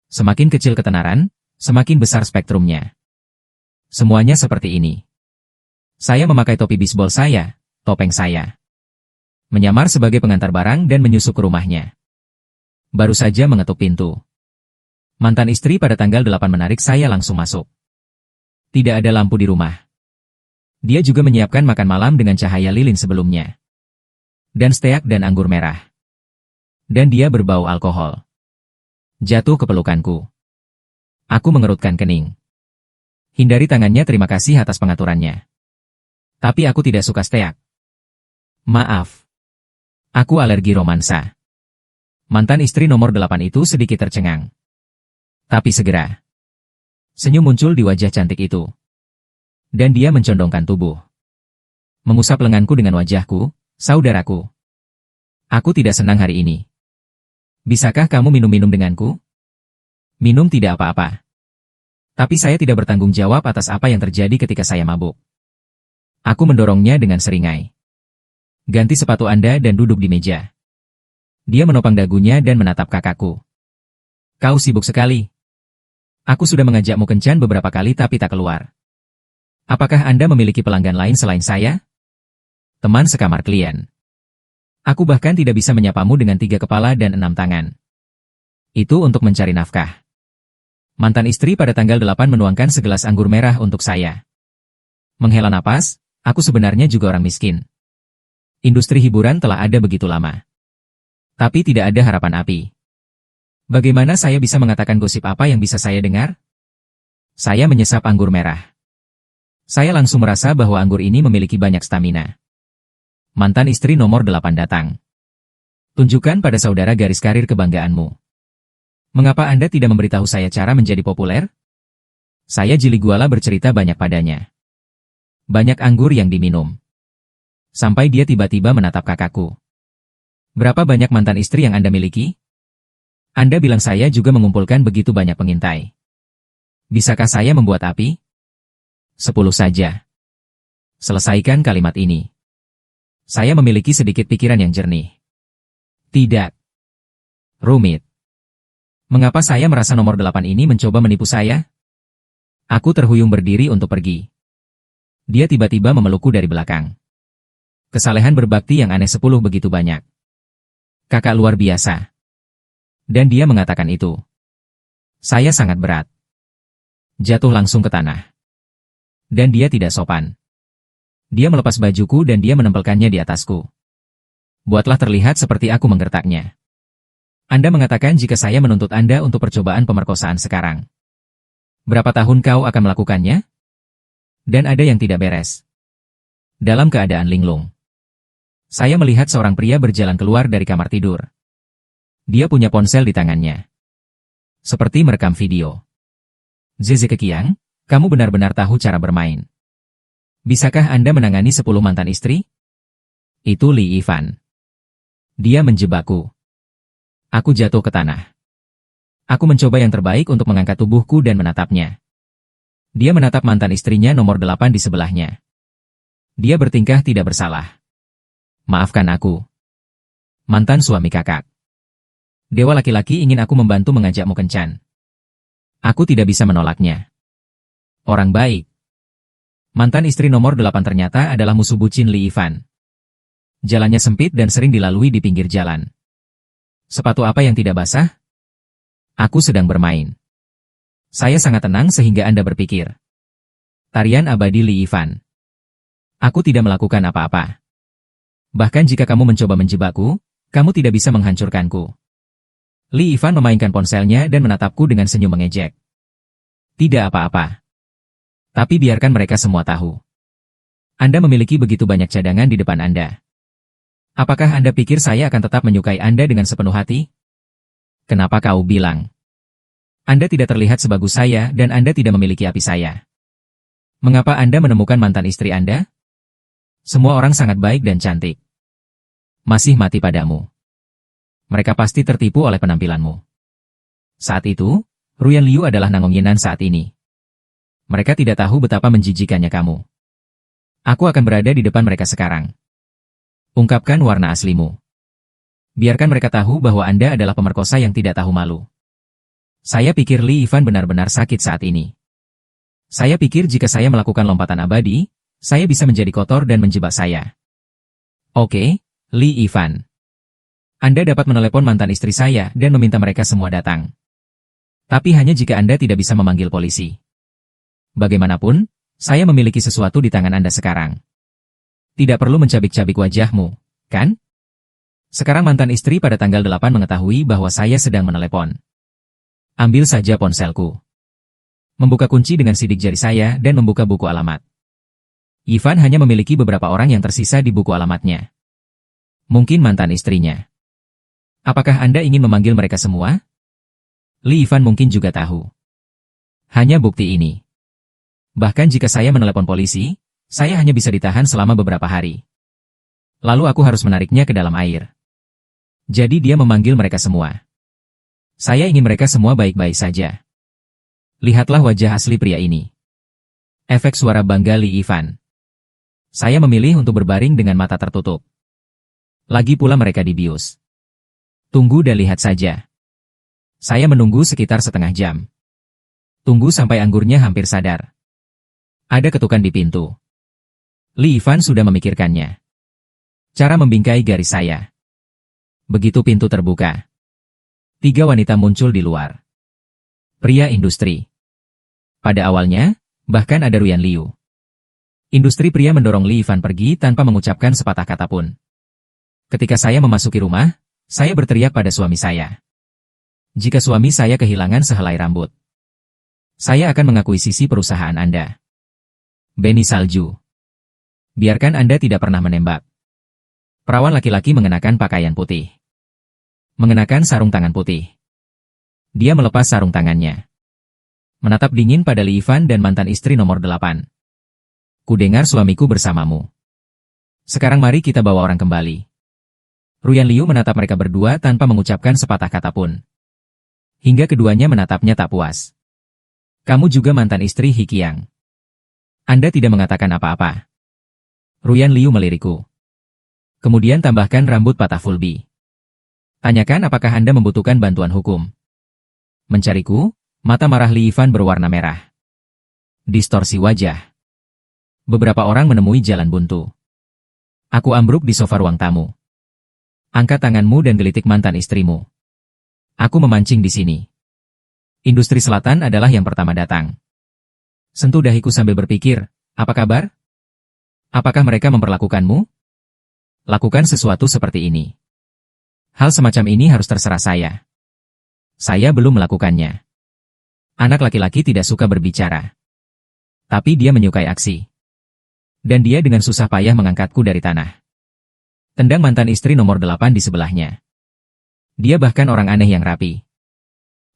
Semakin kecil ketenaran, semakin besar spektrumnya. Semuanya seperti ini. Saya memakai topi bisbol saya, topeng saya. Menyamar sebagai pengantar barang dan menyusup ke rumahnya. Baru saja mengetuk pintu. Mantan istri pada tanggal 8 menarik saya langsung masuk. Tidak ada lampu di rumah. Dia juga menyiapkan makan malam dengan cahaya lilin sebelumnya. Dan steak dan anggur merah. Dan dia berbau alkohol. Jatuh ke pelukanku. Aku mengerutkan kening. Hindari tangannya terima kasih atas pengaturannya. Tapi aku tidak suka steak. Maaf. Aku alergi romansa. Mantan istri nomor 8 itu sedikit tercengang. Tapi segera. Senyum muncul di wajah cantik itu. Dan dia mencondongkan tubuh. Mengusap lenganku dengan wajahku, saudaraku. Aku tidak senang hari ini. Bisakah kamu minum-minum denganku? Minum tidak apa-apa. Tapi saya tidak bertanggung jawab atas apa yang terjadi ketika saya mabuk. Aku mendorongnya dengan seringai. Ganti sepatu Anda dan duduk di meja. Dia menopang dagunya dan menatap kakakku. Kau sibuk sekali. Aku sudah mengajakmu kencan beberapa kali tapi tak keluar. Apakah Anda memiliki pelanggan lain selain saya? Teman sekamar klien. Aku bahkan tidak bisa menyapamu dengan 3 kepala dan 6 tangan. Itu untuk mencari nafkah. Mantan istri pada tanggal 8 menuangkan segelas anggur merah untuk saya. Menghela napas, aku sebenarnya juga orang miskin. Industri hiburan telah ada begitu lama. Tapi tidak ada harapan api. Bagaimana saya bisa mengatakan gosip apa yang bisa saya dengar? Saya menyesap anggur merah. Saya langsung merasa bahwa anggur ini memiliki banyak stamina. Mantan istri nomor 8 datang. Tunjukkan pada saudara garis karir kebanggaanmu. Mengapa Anda tidak memberitahu saya cara menjadi populer? Saya jili guala bercerita banyak padanya. Banyak anggur yang diminum. Sampai dia tiba-tiba menatap kakakku. Berapa banyak mantan istri yang Anda miliki? Anda bilang saya juga mengumpulkan begitu banyak pengintai. Bisakah saya membuat api? 10 saja. Selesaikan kalimat ini. Saya memiliki sedikit pikiran yang jernih. Tidak. Rumit. Mengapa saya merasa nomor 8 ini mencoba menipu saya? Aku terhuyung berdiri untuk pergi. Dia tiba-tiba memelukku dari belakang. Kesalehan berbakti yang aneh 10 begitu banyak. Kakak luar biasa. Dan dia mengatakan itu. Saya sangat berat. Jatuh langsung ke tanah. Dan dia tidak sopan. Dia melepas bajuku dan dia menempelkannya di atasku. Buatlah terlihat seperti aku menggertaknya. Anda mengatakan jika saya menuntut Anda untuk percobaan pemerkosaan sekarang. Berapa tahun kau akan melakukannya? Dan ada yang tidak beres. Dalam keadaan linglung. Saya melihat seorang pria berjalan keluar dari kamar tidur. Dia punya ponsel di tangannya. Seperti merekam video. Zeze Kekiang, kamu benar-benar tahu cara bermain. Bisakah Anda menangani 10 mantan istri? Itu Li Ivan. Dia menjebakku. Aku jatuh ke tanah. Aku mencoba yang terbaik untuk mengangkat tubuhku dan menatapnya. Dia menatap mantan istrinya nomor 8 di sebelahnya. Dia bertingkah tidak bersalah. Maafkan aku. Mantan suami kakak. Dewa laki-laki ingin aku membantu mengajakmu kencan. Aku tidak bisa menolaknya. Orang baik. Mantan istri nomor 8 ternyata adalah musuh bucin Li Ivan. Jalannya sempit dan sering dilalui di pinggir jalan. Sepatu apa yang tidak basah? Aku sedang bermain. Saya sangat tenang sehingga Anda berpikir. Tarian abadi Li Ivan. Aku tidak melakukan apa-apa. Bahkan jika kamu mencoba menjebakku, kamu tidak bisa menghancurkanku. Li Ivan memainkan ponselnya dan menatapku dengan senyum mengejek. Tidak apa-apa. Tapi biarkan mereka semua tahu. Anda memiliki begitu banyak cadangan di depan Anda. Apakah Anda pikir saya akan tetap menyukai Anda dengan sepenuh hati? Kenapa kau bilang? Anda tidak terlihat sebagus saya dan Anda tidak memiliki api saya. Mengapa Anda menemukan mantan istri Anda? Semua orang sangat baik dan cantik. Masih mati padamu. Mereka pasti tertipu oleh penampilanmu. Saat itu, Ruyan Liu adalah Nangong Yinan saat ini. Mereka tidak tahu betapa menjijikannya kamu. Aku akan berada di depan mereka sekarang. Ungkapkan warna aslimu. Biarkan mereka tahu bahwa Anda adalah pemerkosa yang tidak tahu malu. Saya pikir Li Ivan benar-benar sakit saat ini. Saya pikir jika saya melakukan lompatan abadi, saya bisa menjadi kotor dan menjebak saya. Oke, Li Ivan. Anda dapat menelepon mantan istri saya dan meminta mereka semua datang. Tapi hanya jika Anda tidak bisa memanggil polisi. Bagaimanapun, saya memiliki sesuatu di tangan Anda sekarang. Tidak perlu mencabik-cabik wajahmu, kan? Sekarang mantan istri pada tanggal 8 mengetahui bahwa saya sedang menelepon. Ambil saja ponselku. Membuka kunci dengan sidik jari saya dan membuka buku alamat. Ivan hanya memiliki beberapa orang yang tersisa di buku alamatnya. Mungkin mantan istrinya. Apakah Anda ingin memanggil mereka semua? Li Ivan mungkin juga tahu. Hanya bukti ini. Bahkan jika saya menelepon polisi, saya hanya bisa ditahan selama beberapa hari. Lalu aku harus menariknya ke dalam air. Jadi dia memanggil mereka semua. Saya ingin mereka semua baik-baik saja. Lihatlah wajah asli pria ini. Efek suara bangga Li Ivan. Saya memilih untuk berbaring dengan mata tertutup. Lagi pula mereka dibius. Tunggu dan lihat saja. Saya menunggu sekitar setengah jam. Tunggu sampai anggurnya hampir sadar. Ada ketukan di pintu. Li Ivan sudah memikirkannya. Cara membingkai garis saya. Begitu pintu terbuka. 3 wanita muncul di luar. Pria industri. Pada awalnya, bahkan ada Ruyan Liu. Industri pria mendorong Li Ivan pergi tanpa mengucapkan sepatah kata pun. Ketika saya memasuki rumah, saya berteriak pada suami saya. Jika suami saya kehilangan sehelai rambut, saya akan mengakuisisi perusahaan Anda. Benny Salju. Biarkan Anda tidak pernah menembak. Perawan laki-laki mengenakan pakaian putih. Mengenakan sarung tangan putih. Dia melepas sarung tangannya. Menatap dingin pada Li Ivan dan mantan istri nomor 8. Kudengar suamiku bersamamu. Sekarang mari kita bawa orang kembali. Ruyan Liu menatap mereka berdua tanpa mengucapkan sepatah kata pun. Hingga keduanya menatapnya tak puas. Kamu juga mantan istri Hikiang. Anda tidak mengatakan apa-apa. Ruyan Liu melirikku. Kemudian tambahkan rambut patah Fulbi. Tanyakan apakah Anda membutuhkan bantuan hukum. Mencariku, mata marah Li Ivan berwarna merah. Distorsi wajah. Beberapa orang menemui jalan buntu. Aku ambruk di sofa ruang tamu. Angkat tanganmu dan gelitik mantan istrimu. Aku memancing di sini. Industri Selatan adalah yang pertama datang. Sentuh dahiku sambil berpikir, apa kabar? Apakah mereka memperlakukanmu? Lakukan sesuatu seperti ini. Hal semacam ini harus terserah saya. Saya belum melakukannya. Anak laki-laki tidak suka berbicara. Tapi dia menyukai aksi. Dan dia dengan susah payah mengangkatku dari tanah. Tendang mantan istri nomor 8 di sebelahnya. Dia bahkan orang aneh yang rapi.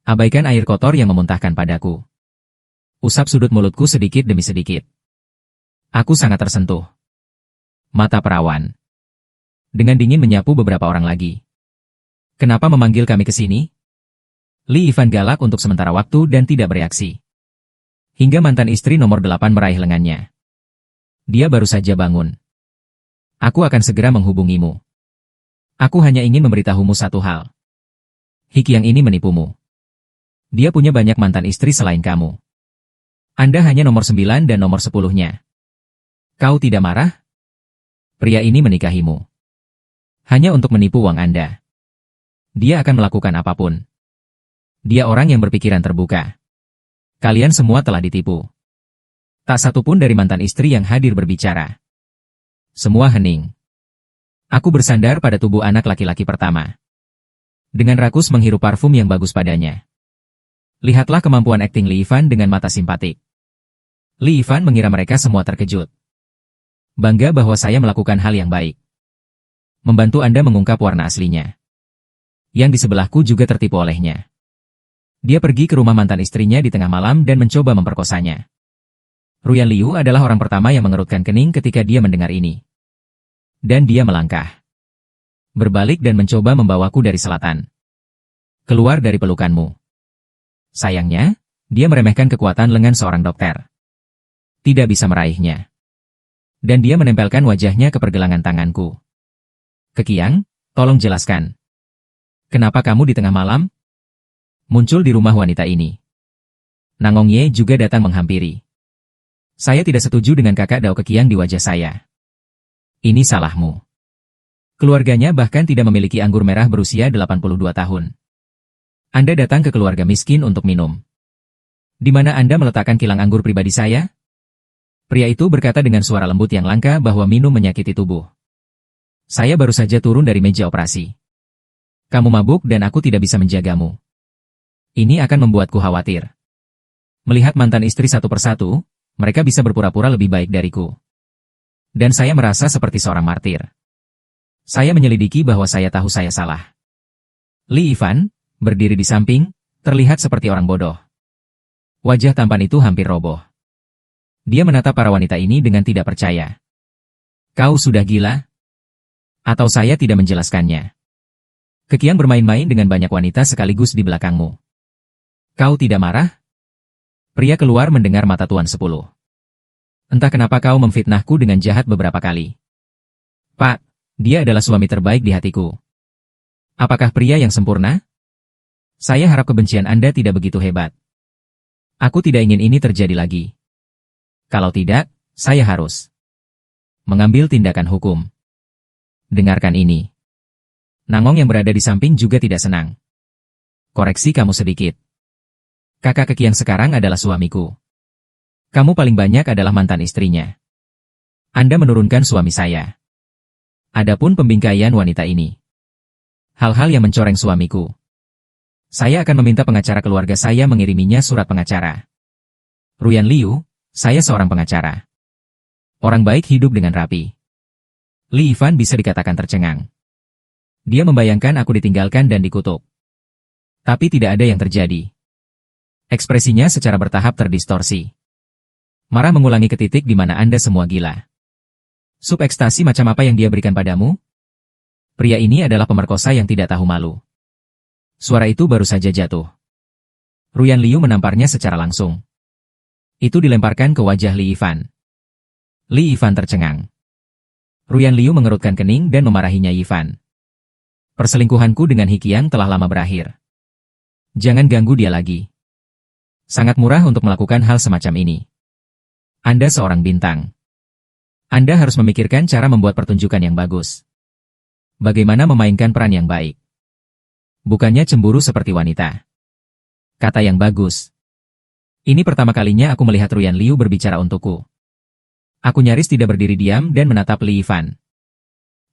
Abaikan air kotor yang memuntahkan padaku. Usap sudut mulutku sedikit demi sedikit. Aku sangat tersentuh. Mata perawan. Dengan dingin menyapu beberapa orang lagi. Kenapa memanggil kami ke sini? Li Ivan galak untuk sementara waktu dan tidak bereaksi. Hingga mantan istri nomor 8 meraih lengannya. Dia baru saja bangun. Aku akan segera menghubungimu. Aku hanya ingin memberitahumu satu hal. Hikiang ini menipumu. Dia punya banyak mantan istri selain kamu. Anda hanya nomor 9 dan nomor 10-nya. Kau tidak marah? Pria ini menikahimu. Hanya untuk menipu uang Anda. Dia akan melakukan apapun. Dia orang yang berpikiran terbuka. Kalian semua telah ditipu. Tak satu pun dari mantan istri yang hadir berbicara. Semua hening. Aku bersandar pada tubuh anak laki-laki pertama. Dengan rakus menghirup parfum yang bagus padanya. Lihatlah kemampuan akting Li Yifan dengan mata simpatik. Li Yifan mengira mereka semua terkejut. Bangga bahwa saya melakukan hal yang baik. Membantu Anda mengungkap warna aslinya. Yang di sebelahku juga tertipu olehnya. Dia pergi ke rumah mantan istrinya di tengah malam dan mencoba memperkosanya. Ruyan Liu adalah orang pertama yang mengerutkan kening ketika dia mendengar ini. Dan dia melangkah. Berbalik dan mencoba membawaku dari selatan. Keluar dari pelukanmu. Sayangnya, dia meremehkan kekuatan lengan seorang dokter. Tidak bisa meraihnya. Dan dia menempelkan wajahnya ke pergelangan tanganku. Kekiang, tolong jelaskan. Kenapa kamu di tengah malam? Muncul di rumah wanita ini. Nangong Ye juga datang menghampiri. Saya tidak setuju dengan kakak Dao Kekiang di wajah saya. Ini salahmu. Keluarganya bahkan tidak memiliki anggur merah berusia 82 tahun. Anda datang ke keluarga miskin untuk minum. Di mana Anda meletakkan kilang anggur pribadi saya? Pria itu berkata dengan suara lembut yang langka bahwa minum menyakiti tubuh. Saya baru saja turun dari meja operasi. Kamu mabuk dan aku tidak bisa menjagamu. Ini akan membuatku khawatir. Melihat mantan istri satu persatu, mereka bisa berpura-pura lebih baik dariku. Dan saya merasa seperti seorang martir. Saya menyelidiki bahwa saya tahu saya salah. Li Yifan, berdiri di samping, terlihat seperti orang bodoh. Wajah tampan itu hampir roboh. Dia menatap para wanita ini dengan tidak percaya. Kau sudah gila? Atau saya tidak menjelaskannya? Kekiang bermain-main dengan banyak wanita sekaligus di belakangmu. Kau tidak marah? Pria keluar mendengar mata Tuan 10. Entah kenapa kau memfitnahku dengan jahat beberapa kali. Pak, dia adalah suami terbaik di hatiku. Apakah pria yang sempurna? Saya harap kebencian Anda tidak begitu hebat. Aku tidak ingin ini terjadi lagi. Kalau tidak, saya harus mengambil tindakan hukum. Dengarkan ini. Nangong yang berada di samping juga tidak senang. Koreksi kamu sedikit. Kakak Kekiang sekarang adalah suamiku. Kamu paling banyak adalah mantan istrinya. Anda menurunkan suami saya. Adapun pembingkaian wanita ini. Hal-hal yang mencoreng suamiku. Saya akan meminta pengacara keluarga saya mengiriminya surat pengacara. Ruyan Liu, saya seorang pengacara. Orang baik hidup dengan rapi. Li Yifan bisa dikatakan tercengang. Dia membayangkan aku ditinggalkan dan dikutuk. Tapi tidak ada yang terjadi. Ekspresinya secara bertahap terdistorsi. Marah mengulangi ke titik di mana Anda semua gila. Sub ekstasi macam apa yang dia berikan padamu? Pria ini adalah pemerkosa yang tidak tahu malu. Suara itu baru saja jatuh. Ruyan Liu menamparnya secara langsung. Itu dilemparkan ke wajah Li Yifan. Li Yifan tercengang. Ruyan Liu mengerutkan kening dan memarahinya Yifan. Perselingkuhanku dengan Hikiang telah lama berakhir. Jangan ganggu dia lagi. Sangat murah untuk melakukan hal semacam ini. Anda seorang bintang. Anda harus memikirkan cara membuat pertunjukan yang bagus. Bagaimana memainkan peran yang baik. Bukannya cemburu seperti wanita. Kata yang bagus. Ini pertama kalinya aku melihat Ruyan Liu berbicara untukku. Aku nyaris tidak berdiri diam dan menatap Li Yifan.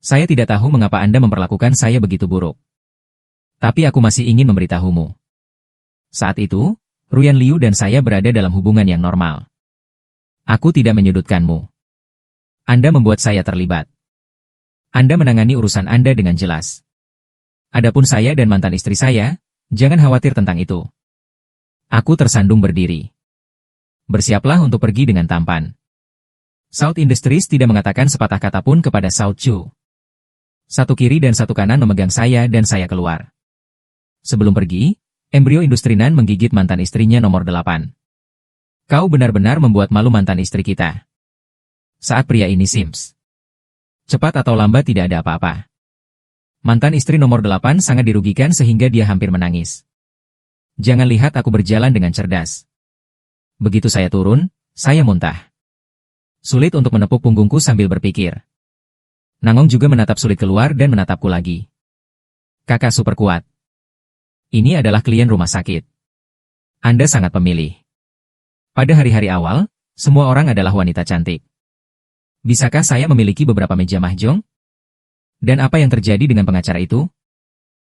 Saya tidak tahu mengapa Anda memperlakukan saya begitu buruk. Tapi aku masih ingin memberitahumu. Saat itu, Ruyan Liu dan saya berada dalam hubungan yang normal. Aku tidak menyudutkanmu. Anda membuat saya terlibat. Anda menangani urusan Anda dengan jelas. Adapun saya dan mantan istri saya, jangan khawatir tentang itu. Aku tersandung berdiri. Bersiaplah untuk pergi dengan tampan. South Industries tidak mengatakan sepatah kata pun kepada South Chu. Satu kiri dan satu kanan memegang saya dan saya keluar. Sebelum pergi, Embrio Industrinan menggigit mantan istrinya nomor 8. Kau benar-benar membuat malu mantan istri kita. Saat pria ini Sims. Cepat atau lambat tidak ada apa-apa. Mantan istri nomor 8 sangat dirugikan sehingga dia hampir menangis. Jangan lihat aku berjalan dengan cerdas. Begitu saya turun, saya muntah. Sulit untuk menepuk punggungku sambil berpikir. Nangong juga menatap sulit keluar dan menatapku lagi. Kakak super kuat. Ini adalah klien rumah sakit. Anda sangat pemilih. Pada hari-hari awal, semua orang adalah wanita cantik. Bisakah saya memiliki beberapa meja mahjong? Dan apa yang terjadi dengan pengacara itu?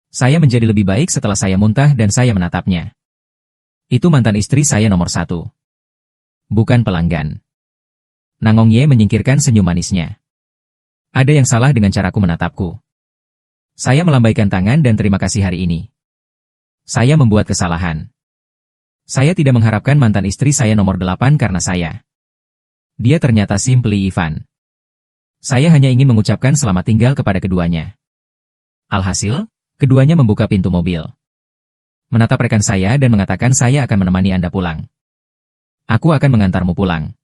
Saya menjadi lebih baik setelah saya muntah dan saya menatapnya. Itu mantan istri saya nomor 1. Bukan pelanggan. Nangong Ye menyingkirkan senyum manisnya. Ada yang salah dengan caraku menatapku. Saya melambaikan tangan dan terima kasih hari ini. Saya membuat kesalahan. Saya tidak mengharapkan mantan istri saya nomor 8 karena saya. Dia ternyata simply Ivan. Saya hanya ingin mengucapkan selamat tinggal kepada keduanya. Alhasil, keduanya membuka pintu mobil. Menatap rekan saya dan mengatakan saya akan menemani Anda pulang. Aku akan mengantarmu pulang.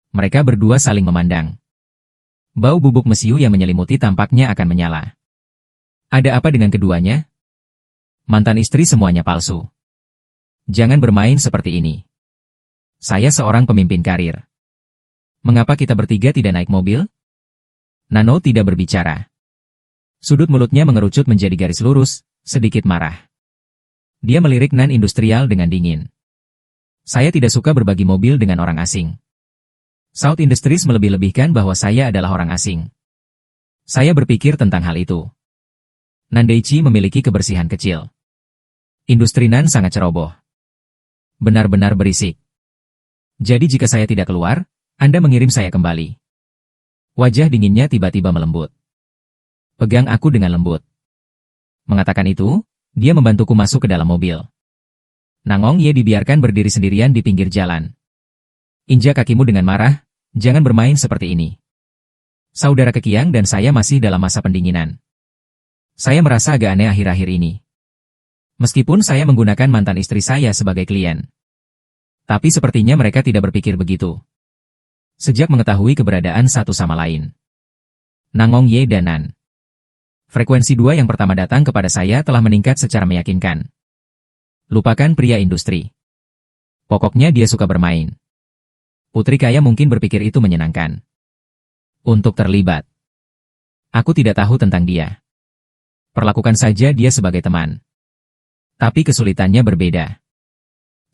Mereka berdua saling memandang. Bau bubuk mesiu yang menyelimuti tampaknya akan menyala. Ada apa dengan keduanya? Mantan istri semuanya palsu. Jangan bermain seperti ini. Saya seorang pemimpin karir. Mengapa kita bertiga tidak naik mobil? Nano tidak berbicara. Sudut mulutnya mengerucut menjadi garis lurus, sedikit marah. Dia melirik Nan Industrial dengan dingin. Saya tidak suka berbagi mobil dengan orang asing. South Industries melebih-lebihkan bahwa saya adalah orang asing. Saya berpikir tentang hal itu. Nandeichi memiliki kebersihan kecil. Industri Nan sangat ceroboh. Benar-benar berisik. Jadi jika saya tidak keluar, Anda mengirim saya kembali. Wajah dinginnya tiba-tiba melembut. Pegang aku dengan lembut. Mengatakan itu, dia membantuku masuk ke dalam mobil. Nangong Ye dibiarkan berdiri sendirian di pinggir jalan. Injak kakimu dengan marah, jangan bermain seperti ini. Saudara Kekiang dan saya masih dalam masa pendinginan. Saya merasa agak aneh akhir-akhir ini. Meskipun saya menggunakan mantan istri saya sebagai klien. Tapi sepertinya mereka tidak berpikir begitu. Sejak mengetahui keberadaan satu sama lain. Nangong Ye dan Nan. Frekuensi 2 yang pertama datang kepada saya telah meningkat secara meyakinkan. Lupakan pria industri. Pokoknya dia suka bermain. Putri kaya mungkin berpikir itu menyenangkan. Untuk terlibat. Aku tidak tahu tentang dia. Perlakukan saja dia sebagai teman. Tapi kesulitannya berbeda.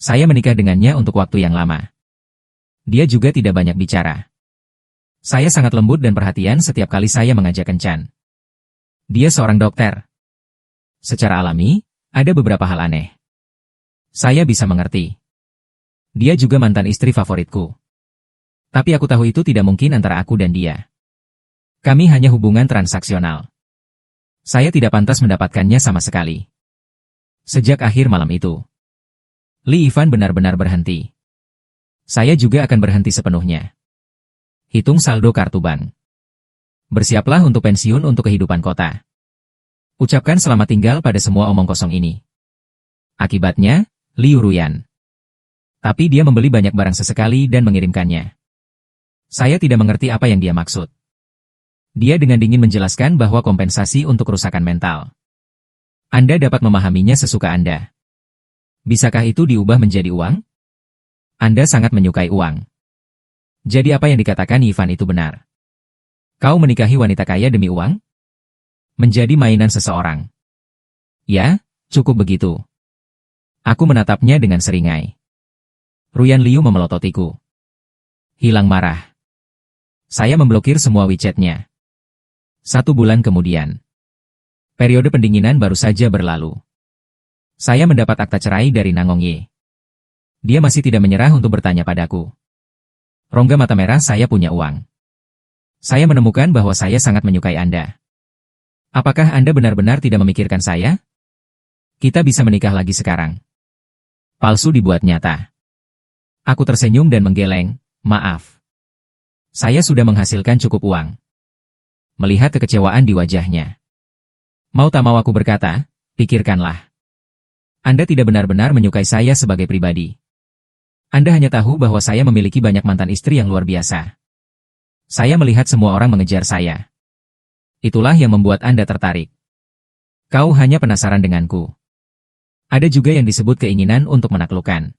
Saya menikah dengannya untuk waktu yang lama. Dia juga tidak banyak bicara. Saya sangat lembut dan perhatian setiap kali saya mengajak kencan. Dia seorang dokter. Secara alami, ada beberapa hal aneh. Saya bisa mengerti. Dia juga mantan istri favoritku. Tapi aku tahu itu tidak mungkin antara aku dan dia. Kami hanya hubungan transaksional. Saya tidak pantas mendapatkannya sama sekali. Sejak akhir malam itu, Li Ivan benar-benar berhenti. Saya juga akan berhenti sepenuhnya. Hitung saldo kartu bank. Bersiaplah untuk pensiun untuk kehidupan kota. Ucapkan selamat tinggal pada semua omong kosong ini. Akibatnya, Liu Ruyan. Tapi dia membeli banyak barang sesekali dan mengirimkannya. Saya tidak mengerti apa yang dia maksud. Dia dengan dingin menjelaskan bahwa kompensasi untuk kerusakan mental. Anda dapat memahaminya sesuka Anda. Bisakah itu diubah menjadi uang? Anda sangat menyukai uang. Jadi apa yang dikatakan Ivan itu benar? Kau menikahi wanita kaya demi uang? Menjadi mainan seseorang. Ya, cukup begitu. Aku menatapnya dengan seringai. Ruyan Liu memelototiku. Hilang marah. Saya memblokir semua WeChat-nya. 1 bulan kemudian. Periode pendinginan baru saja berlalu. Saya mendapat akta cerai dari Nangong Ye. Dia masih tidak menyerah untuk bertanya padaku. Rongga mata merah, saya punya uang. Saya menemukan bahwa saya sangat menyukai Anda. Apakah Anda benar-benar tidak memikirkan saya? Kita bisa menikah lagi sekarang. Palsu dibuat nyata. Aku tersenyum dan menggeleng, maaf. Saya sudah menghasilkan cukup uang. Melihat kekecewaan di wajahnya. Mau tak mau aku berkata, pikirkanlah. Anda tidak benar-benar menyukai saya sebagai pribadi. Anda hanya tahu bahwa saya memiliki banyak mantan istri yang luar biasa. Saya melihat semua orang mengejar saya. Itulah yang membuat Anda tertarik. Kau hanya penasaran denganku. Ada juga yang disebut keinginan untuk menaklukkan.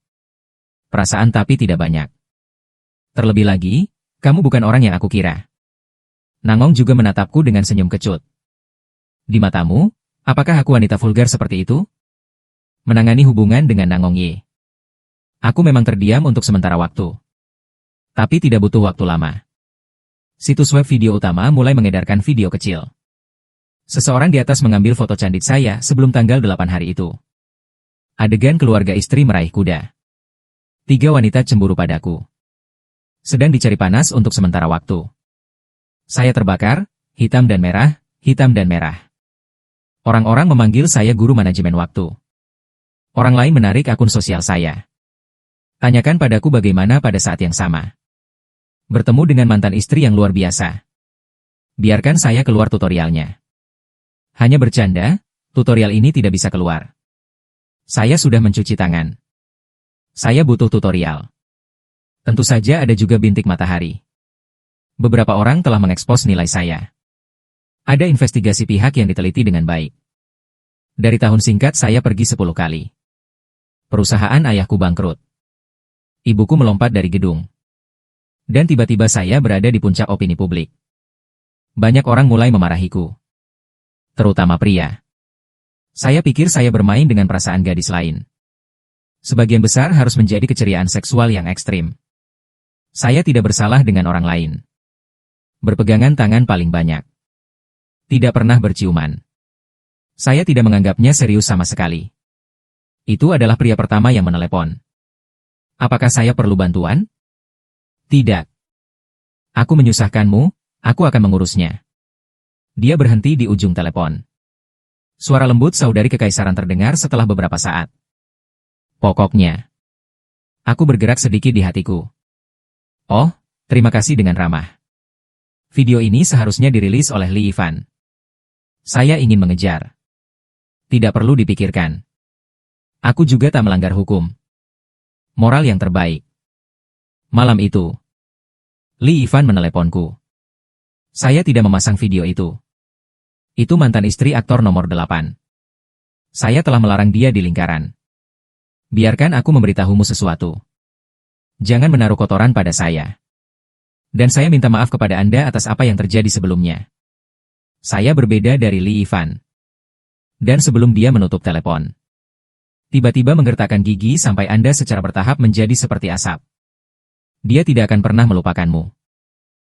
Perasaan tapi tidak banyak. Terlebih lagi, kamu bukan orang yang aku kira. Nangong juga menatapku dengan senyum kecut. Di matamu, apakah aku wanita vulgar seperti itu? Menangani hubungan dengan Nangong Ye. Aku memang terdiam untuk sementara waktu. Tapi tidak butuh waktu lama. Situs web video utama mulai mengedarkan video kecil. Seseorang di atas mengambil foto candid saya sebelum tanggal 8 hari itu. Adegan keluarga istri meraih kuda. 3 wanita cemburu padaku. Sedang dicari panas untuk sementara waktu. Saya terbakar, hitam dan merah, hitam dan merah. Orang-orang memanggil saya guru manajemen waktu. Orang lain menarik akun sosial saya. Tanyakan padaku bagaimana pada saat yang sama. Bertemu dengan mantan istri yang luar biasa. Biarkan saya keluar tutorialnya. Hanya bercanda, tutorial ini tidak bisa keluar. Saya sudah mencuci tangan. Saya butuh tutorial. Tentu saja ada juga bintik matahari. Beberapa orang telah mengekspos nilai saya. Ada investigasi pihak yang diteliti dengan baik. Dari tahun singkat saya pergi 10 kali. Perusahaan ayahku bangkrut. Ibuku melompat dari gedung. Dan tiba-tiba saya berada di puncak opini publik. Banyak orang mulai memarahiku. Terutama pria. Saya pikir saya bermain dengan perasaan gadis lain. Sebagian besar harus menjadi keceriaan seksual yang ekstrim. Saya tidak bersalah dengan orang lain. Berpegangan tangan paling banyak. Tidak pernah berciuman. Saya tidak menganggapnya serius sama sekali. Itu adalah pria pertama yang menelepon. Apakah saya perlu bantuan? Tidak. Aku menyusahkanmu, aku akan mengurusnya. Dia berhenti di ujung telepon. Suara lembut saudari kekaisaran terdengar setelah beberapa saat. Pokoknya. Aku bergerak sedikit di hatiku. Oh, terima kasih dengan ramah. Video ini seharusnya dirilis oleh Lee Ivan. Saya ingin mengejar. Tidak perlu dipikirkan. Aku juga tak melanggar hukum. Moral yang terbaik. Malam itu, Lee Ivan meneleponku. Saya tidak memasang video itu. Itu mantan istri aktor nomor 8. Saya telah melarang dia di lingkaran. Biarkan aku memberitahumu sesuatu. Jangan menaruh kotoran pada saya. Dan saya minta maaf kepada Anda atas apa yang terjadi sebelumnya. Saya berbeda dari Lee Ivan. Dan sebelum dia menutup telepon, tiba-tiba menggertakkan gigi sampai Anda secara bertahap menjadi seperti asap. Dia tidak akan pernah melupakanmu.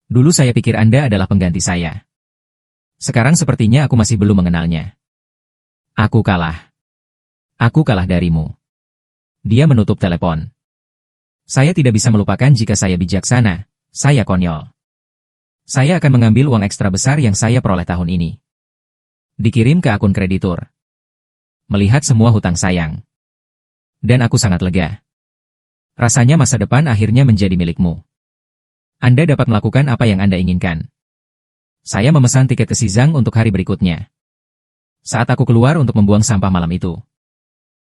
Dulu saya pikir Anda adalah pengganti saya. Sekarang sepertinya aku masih belum mengenalnya. Aku kalah. Aku kalah darimu. Dia menutup telepon. Saya tidak bisa melupakan jika saya bijaksana, saya konyol. Saya akan mengambil uang ekstra besar yang saya peroleh tahun ini. Dikirim ke akun kreditur. Melihat semua hutang sayang. Dan aku sangat lega. Rasanya masa depan akhirnya menjadi milikmu. Anda dapat melakukan apa yang Anda inginkan. Saya memesan tiket ke Xizang untuk hari berikutnya. Saat aku keluar untuk membuang sampah malam itu,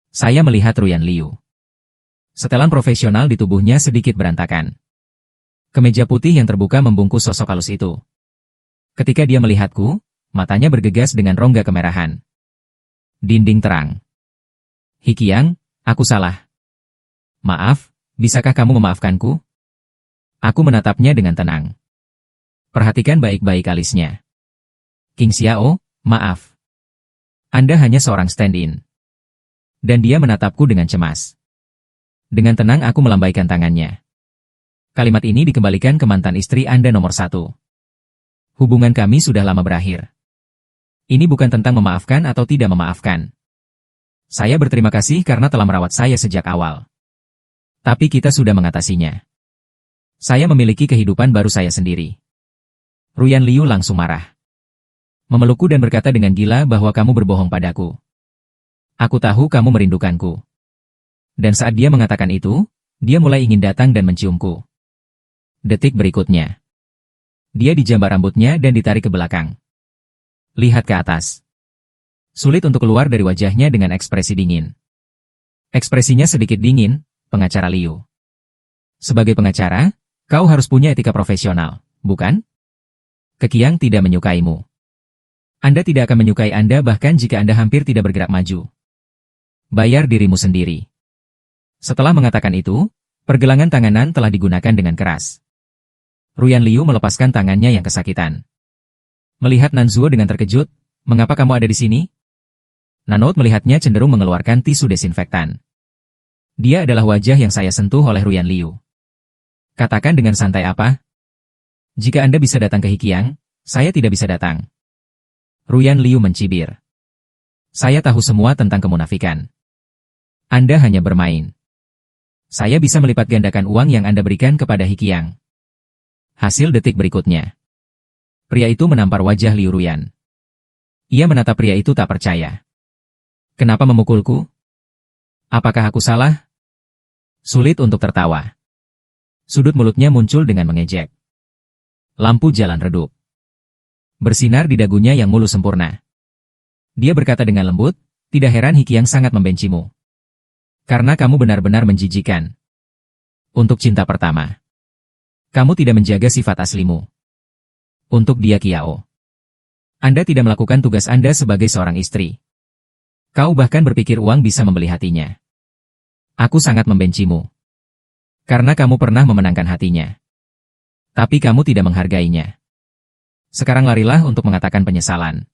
saya melihat Ruyan Liu. Setelan profesional di tubuhnya sedikit berantakan. Kemeja putih yang terbuka membungkus sosok halus itu. Ketika dia melihatku, matanya bergegas dengan rongga kemerahan. Dinding terang. Hikiang, aku salah. Maaf, bisakah kamu memaafkanku? Aku menatapnya dengan tenang. Perhatikan baik-baik alisnya. King Xiao, maaf. Anda hanya seorang stand-in. Dan dia menatapku dengan cemas. Dengan tenang aku melambaikan tangannya. Kalimat ini dikembalikan ke mantan istri Anda nomor 1. Hubungan kami sudah lama berakhir. Ini bukan tentang memaafkan atau tidak memaafkan. Saya berterima kasih karena telah merawat saya sejak awal. Tapi kita sudah mengatasinya. Saya memiliki kehidupan baru saya sendiri. Ruyan Liu langsung marah. Memelukku dan berkata dengan gila bahwa kamu berbohong padaku. Aku tahu kamu merindukanku. Dan saat dia mengatakan itu, dia mulai ingin datang dan menciumku. Detik berikutnya, dia dijambar rambutnya dan ditarik ke belakang. Lihat ke atas. Sulit untuk keluar dari wajahnya dengan ekspresi dingin. Ekspresinya sedikit dingin, pengacara Liu. Sebagai pengacara, kau harus punya etika profesional, bukan? Kekiang tidak menyukaimu. Anda tidak akan menyukai Anda bahkan jika Anda hampir tidak bergerak maju. Bayar dirimu sendiri. Setelah mengatakan itu, Pergelangan tanganan telah digunakan dengan keras. Ruyan Liu melepaskan tangannya yang kesakitan. Melihat Nanzuo dengan terkejut, "Mengapa kamu ada di sini?" Nanaut melihatnya cenderung mengeluarkan tisu desinfektan. "Dia adalah wajah yang saya sentuh oleh Ruyan Liu." "Katakan dengan santai apa? Jika Anda bisa datang ke Hikiang, saya tidak bisa datang." Ruyan Liu mencibir. "Saya tahu semua tentang kemunafikan. Anda hanya bermain. Saya bisa melipat gandakan uang yang Anda berikan kepada Hikiang." Hasil detik berikutnya. Pria itu menampar wajah Liu Ruyan. Ia menatap pria itu tak percaya. "Kenapa memukulku? Apakah aku salah?" Sulit untuk tertawa. Sudut mulutnya muncul dengan mengejek. Lampu jalan redup. Bersinar di dagunya yang mulus sempurna. Dia berkata dengan lembut, "Tidak heran Hikiang sangat membencimu. Karena kamu benar-benar menjijikan. Untuk cinta pertama, kamu tidak menjaga sifat aslimu. Untuk dia Kiao, Anda tidak melakukan tugas Anda sebagai seorang istri. Kau bahkan berpikir uang bisa membeli hatinya. Aku sangat membencimu. Karena kamu pernah memenangkan hatinya. Tapi kamu tidak menghargainya. Sekarang larilah untuk mengatakan penyesalan."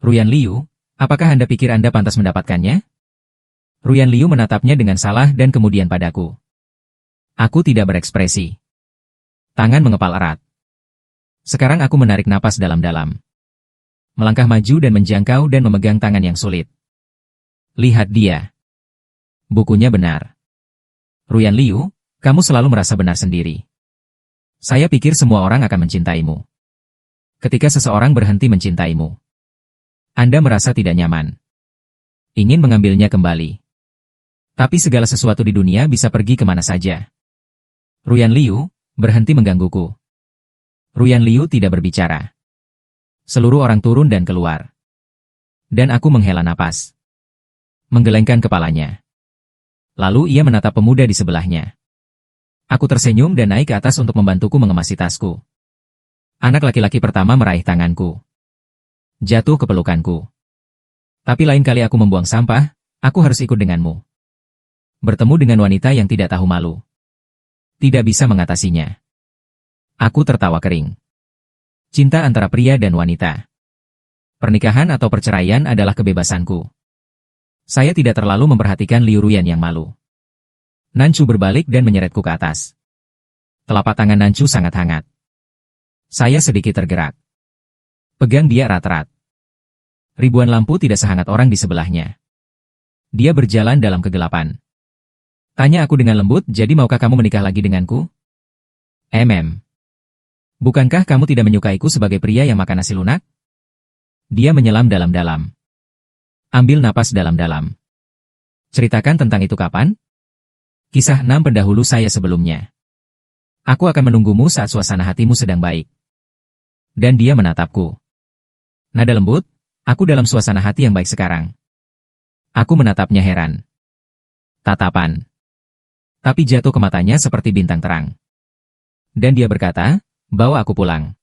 "Ruyan Liu, apakah Anda pikir Anda pantas mendapatkannya?" Ruyan Liu menatapnya dengan salah dan kemudian padaku. Aku tidak berekspresi. Tangan mengepal erat. Sekarang aku menarik napas dalam-dalam. Melangkah maju dan menjangkau dan memegang tangan yang sulit. Lihat dia. Bukunya benar. Ruyan Liu, kamu selalu merasa benar sendiri. Saya pikir semua orang akan mencintaimu. Ketika seseorang berhenti mencintaimu, Anda merasa tidak nyaman. Ingin mengambilnya kembali. Tapi segala sesuatu di dunia bisa pergi kemana saja. Ruyan Liu, berhenti menggangguku. Ruyan Liu tidak berbicara. Seluruh orang turun dan keluar. Dan aku menghela napas. Menggelengkan kepalanya. Lalu ia menatap pemuda di sebelahnya. Aku tersenyum dan naik ke atas untuk membantuku mengemasi tasku. Anak laki-laki pertama meraih tanganku. Jatuh ke pelukanku. Tapi lain kali aku membuang sampah, aku harus ikut denganmu. Bertemu dengan wanita yang tidak tahu malu. Tidak bisa mengatasinya. Aku tertawa kering. Cinta antara pria dan wanita. Pernikahan atau perceraian adalah kebebasanku. Saya tidak terlalu memperhatikan Liu Ruyan yang malu. Nancu berbalik dan menyeretku ke atas. Telapak tangan Nancu sangat hangat. Saya sedikit tergerak. Pegang dia erat-erat. Ribuan lampu tidak sehangat orang di sebelahnya. Dia berjalan dalam kegelapan. Tanya aku dengan lembut, "Jadi maukah kamu menikah lagi denganku?" Bukankah kamu tidak menyukaiku sebagai pria yang makan nasi lunak?" Dia menyelam dalam-dalam. Ambil napas dalam-dalam. "Ceritakan tentang itu kapan?" Kisah 6 pendahulu saya sebelumnya. Aku akan menunggumu saat suasana hatimu sedang baik. Dan dia menatapku. Nada lembut, aku dalam suasana hati yang baik sekarang. Aku menatapnya heran. Tatapan. Tapi jatuh ke matanya seperti bintang terang. Dan dia berkata, "Bawa aku pulang."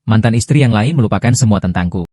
Mantan istri yang lain melupakan semua tentangku.